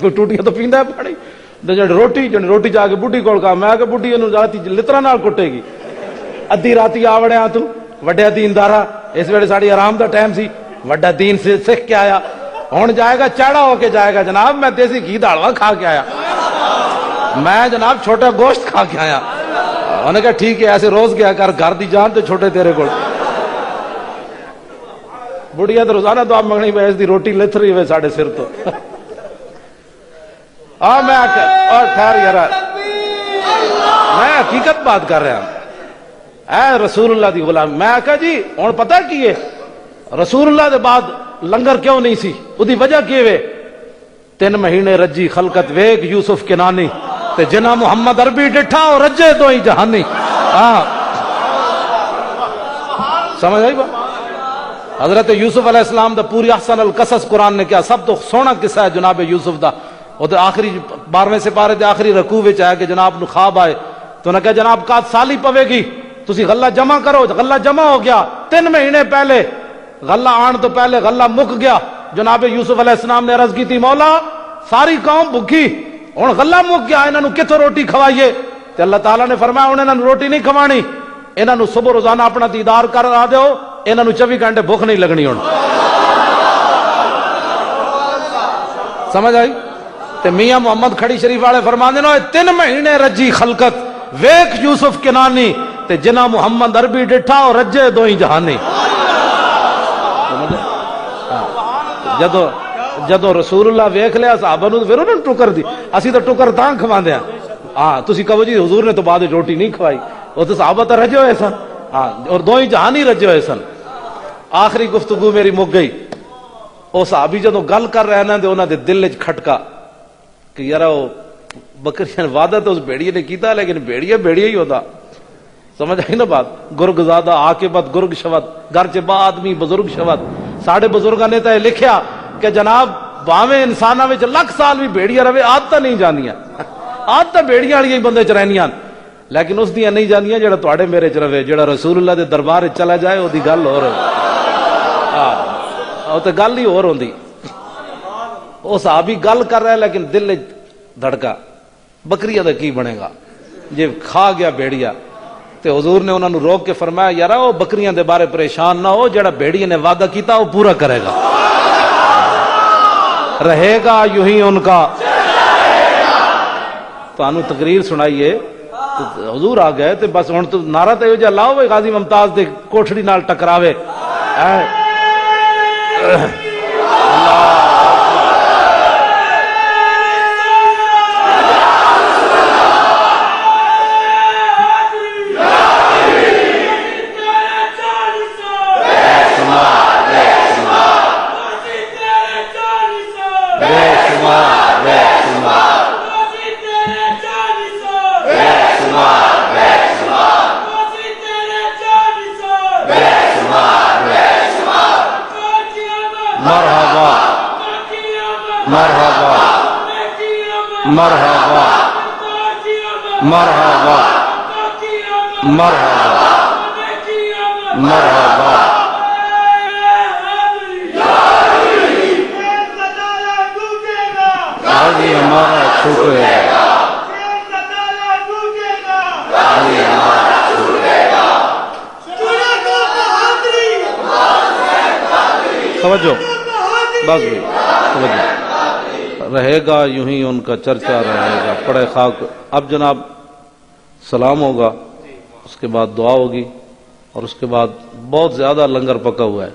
کوئی ٹوٹیاں تو پیندا ہے پانی. روٹی جا کے بڈھی کول کہا, میں کہ بڈھی نو راتی لترا نال کٹے گی, ادھی راتی آ وڑیا تو وڈیا دیندارا, اس ویلے ساڈی آرام دا ٹائم سی, وڈا دین سے سکھ کے آیا, ہن جائے گا چاڑا ہو کے جائے گا جناب میں دیسی گھی دا حلوہ کھا کے آیا, میں جناب چھوٹا گوشت کھا کے آیا. انہوں نے کہا ٹھیک ہے ایسے روز گیا کر, گھر دی جان تے چھوٹے تیرے کول. بڑھیا تو روزانہ دعا منگنی پہ اس دی روٹی لتھ رہی ہوئے ساڑھے سر تو. میں ٹھہر یار, میں حقیقت بات کر رہا ہوں, اے رسول اللہ دی غلام. میں کہا جی ہن پتہ کی ہے رسول اللہ دے بعد لنگر کیوں نہیں سی؟ اودی وجہ کی وے؟ 3 مہینے رجی خلقت ویگ یوسف کنانی تے جنا محمد عربی ڈٹھا اور رجے تو ہی جہانی. ہاں سمجھ آئی بات؟ حضرت یوسف علیہ السلام دا پوری احسن القصص قرآن نے کیا سب تو سونا قصہ ہے جناب یوسف دا. وہ تو آخری 12ویں سپارے دے آخری رکوع وچ آیا کہ جناب نو خواب آئے تو نے کہا جناب کا سالی پوے گی, تسی غلہ جمع کرو. غلہ جمع ہو گیا 3 مہینے پہلے, غلہ آن تو پہلے غلہ مک گیا. جناب یوسف علیہ السلام نے عرض کی تھی مولا ساری قوم بھوکی, ہن غلہ مک گیا, انہاں نو کتھوں روٹی کھوائیے؟ تے اللہ تعالیٰ نے فرمایا انہاں نو روٹی نہیں کھوانی, انہاں نو صبح روزانہ اپنا دیدار کرا دیو, انہاں نو 24 گھنٹے بھوک نہیں لگنی. ہن سمجھ آئی؟ تے میاں محمد کھڑی شریف والے فرماندے نے 3 مہینے رجی خلقت ویکھ یوسف کنانی تے جنا محمد عربی ڈٹھا اور رجے دو ہی جہانی. جدو رسول اللہ ویکھ لیا صحابہ نو پھر انہوں نے ٹکر دی. اسی تو ٹکر تاں کھواندے ہیں. ہاں تسی کہو جی حضور نے تو بعد روٹی نہیں کھوائی, وہ تو صحابہ تو رجے ہوئے سن. ہاں اور دو ہی جہان ہی رجے ہوئے سن. آخری گفتگو میری مک گئی. وہ صحابی جدو گل کر رہے نا تے انہاں دے دل وچ کھٹکا کہ یار وہ بکریاں وعدہ تو اس بھیڑیے نے کیتا لیکن بھیڑیے ہی ہوتا. سمجھ آئی نا بات. گرگ زادہ عاقبت گرگ شود, گھر چ با آدمی بزرگ شود. ساڈے بزرگاں نے تو یہ لکھیا کہ جناب باویں انساناں وچ لکھ سال بھی بھیڑیاں رہے عادتاں نہیں جانیاں, عادتاں بھیڑیاں والیاں ہی بندے چ رہنیاں, لیکن اس دیاں نہیں جانیاں جڑا تواڈے میرے چ رہے. جڑا رسول اللہ دے دربار وچ چلا جائے وہ دی گل ہور ہے. وہ تو گل ہی ہور ہوندی. وہ صحابی گل کر رہا ہے لیکن دل دھڑکا بکریاں دا کی بنے گا جے کھا گیا بھیڑیا. تے حضور نے انہوں نے روک کے فرمایا یار وہ بکریاں دے بارے پریشان نہ ہو, جڑا بھیڑیے نے وعدہ کیتا وہ پورا کرے گا, رہے گا یوں ہی ان کا. تو انو تقریر سنائیے حضور آ گئے تے بس ہن تو نعرہ تے جو لاؤ بھائی غازی ممتاز دے کوٹھڑی نال ٹکراوے. مرحبا مرحبا مرحبا مرحبا. حاجی ہمارا شکر ہے, توجہ بس بھی توجہ. رہے گا یوں ہی ان کا چرچا رہے گا. پڑے خاک. اب جناب سلام ہوگا, اس کے بعد دعا ہوگی, اور اس کے بعد بہت زیادہ لنگر پکا ہوا ہے,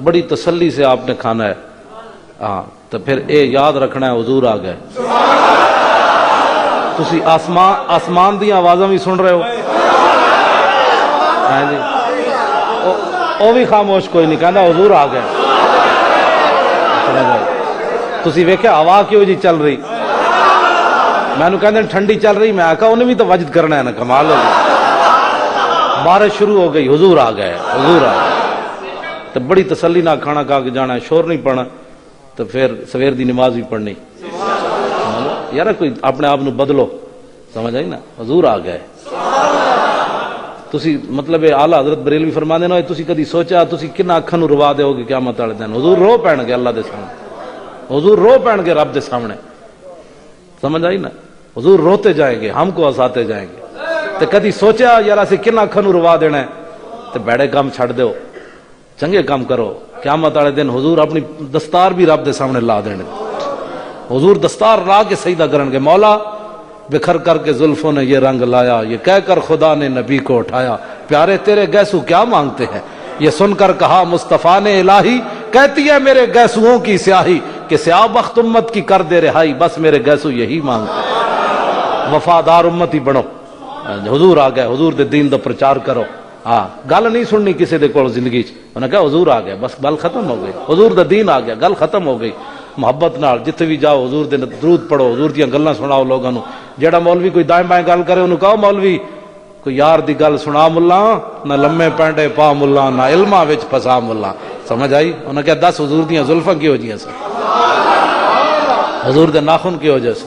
بڑی تسلی سے آپ نے کھانا ہے. ہاں تو پھر اے یاد رکھنا ہے حضور آ گئے. تسی آسمان دی آوازاں بھی سن رہے ہو جی, وہ بھی خاموش کوئی نہیں کہندا حضور آ گئے. تسی ویکھیا ہوا کیوں جی چل رہی, میں نو کہندے ٹھنڈی چل رہی, میں آکھا انہیں بھی تو وجد کرنا ہے نا, کمال ہو گئی. بارش شروع ہو گئی, حضور آ گئے حضور آ گئے. تو بڑی تسلی نہ کھانا کھا کے جانا ہے, شور نہیں پڑنا, تو پھر سویر دی نماز بھی پڑھنی. یار کوئی اپنے آپ نو بدلو, سمجھ آئی نا. حضور آ گئے. تسی مطلب اعلیٰ حضرت بریلوی فرماندے نا, تسی کدی سوچا تسی کنا اکھاں نو روا دے ہوگے قیامت والے دن. حضور رو پین گے اللہ دے سامنے, حضور رو پین گے رب دے سامنے, سمجھ آئی نا. حضور روتے جائیں گے, ہم کو ہساتے جائیں گے. تے کدی سوچا یار اسی کنا اکھاں نو روا دینا ہے, تے بیڑے کام چھڑ دیو, چنگے کام کرو. قیامت والے دن حضور اپنی دستار بھی رب دے سامنے لا دینے. حضور دستار لا کے سجدہ کرن گے, مولا بکھر کر کے زلفوں نے یہ رنگ لایا, یہ کہہ کر خدا نے نبی کو اٹھایا, پیارے تیرے گیسو کیا مانگتے ہیں. یہ سن کر کہا مصطفیٰ نے الہی, کہتی ہے میرے گیسوؤں کی سیاہی, کہ سیاہ بخت امت کی کر دے رہائی, بس میرے گیسو یہی مانگتے ہیں. وفادار امتی بنو. حضور آ گئے, حضور دے دین دا پرچار کرو. ہاں گل نہیں سننی کسی دے کول زندگی چ, انہوں نے کہا حضور آ گئے, بس گل ختم ہو گئی. حضور دا دین آ گیا, گل ختم ہو گئی. محبت نال جتھے بھی جاؤ حضور دے درود پڑھو, حضور دیاں گلاں سناؤ لوگاں نو. جیڑا مولوی کوئی دائیں بائیں گل کرے انہوں کہو مولوی کوئی یار دی گل سنا ملا, نہ لمے پینڈے پا ملا, نہ علماں وچ پھسا ملا. سمجھ آئی. انہوں نے کہا 10 حضور دیاں زلفاں کی ہو جیاں سن, حضور دے ناخن کی وجہ سے,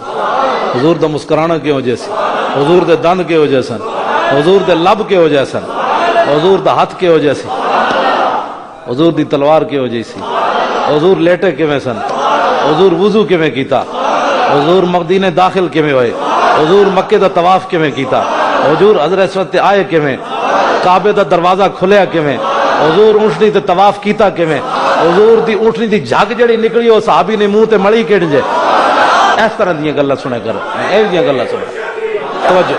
حضور دا مسکرانا کی وجہ سے, حضور دے دند کی وجہ سے, حضور دے لب کی وجہ سے, حضور دا ہاتھ کی وجہ سے, حضور دی تلوار کی وجہ سے, حضور لیٹے کیویں سن, حضور وضو کیویں کیتا, حضور مدینے داخل کیویں ہوئے, حضور مکے دا طواف کیویں کیتا, حضور حضرت اسود آئے کیویں, کعبے دا دروازہ کھلیا کیویں, حضور اونٹنی تے طواف کیتا کیویں, حضور دی اونٹنی دی جھگ جڑی نکلی او صحابی نے منہ تے مڑی کڈ جے. اس طرح دیاں گلاں سنے کرو, اے جیاں گلاں سنو. توجہ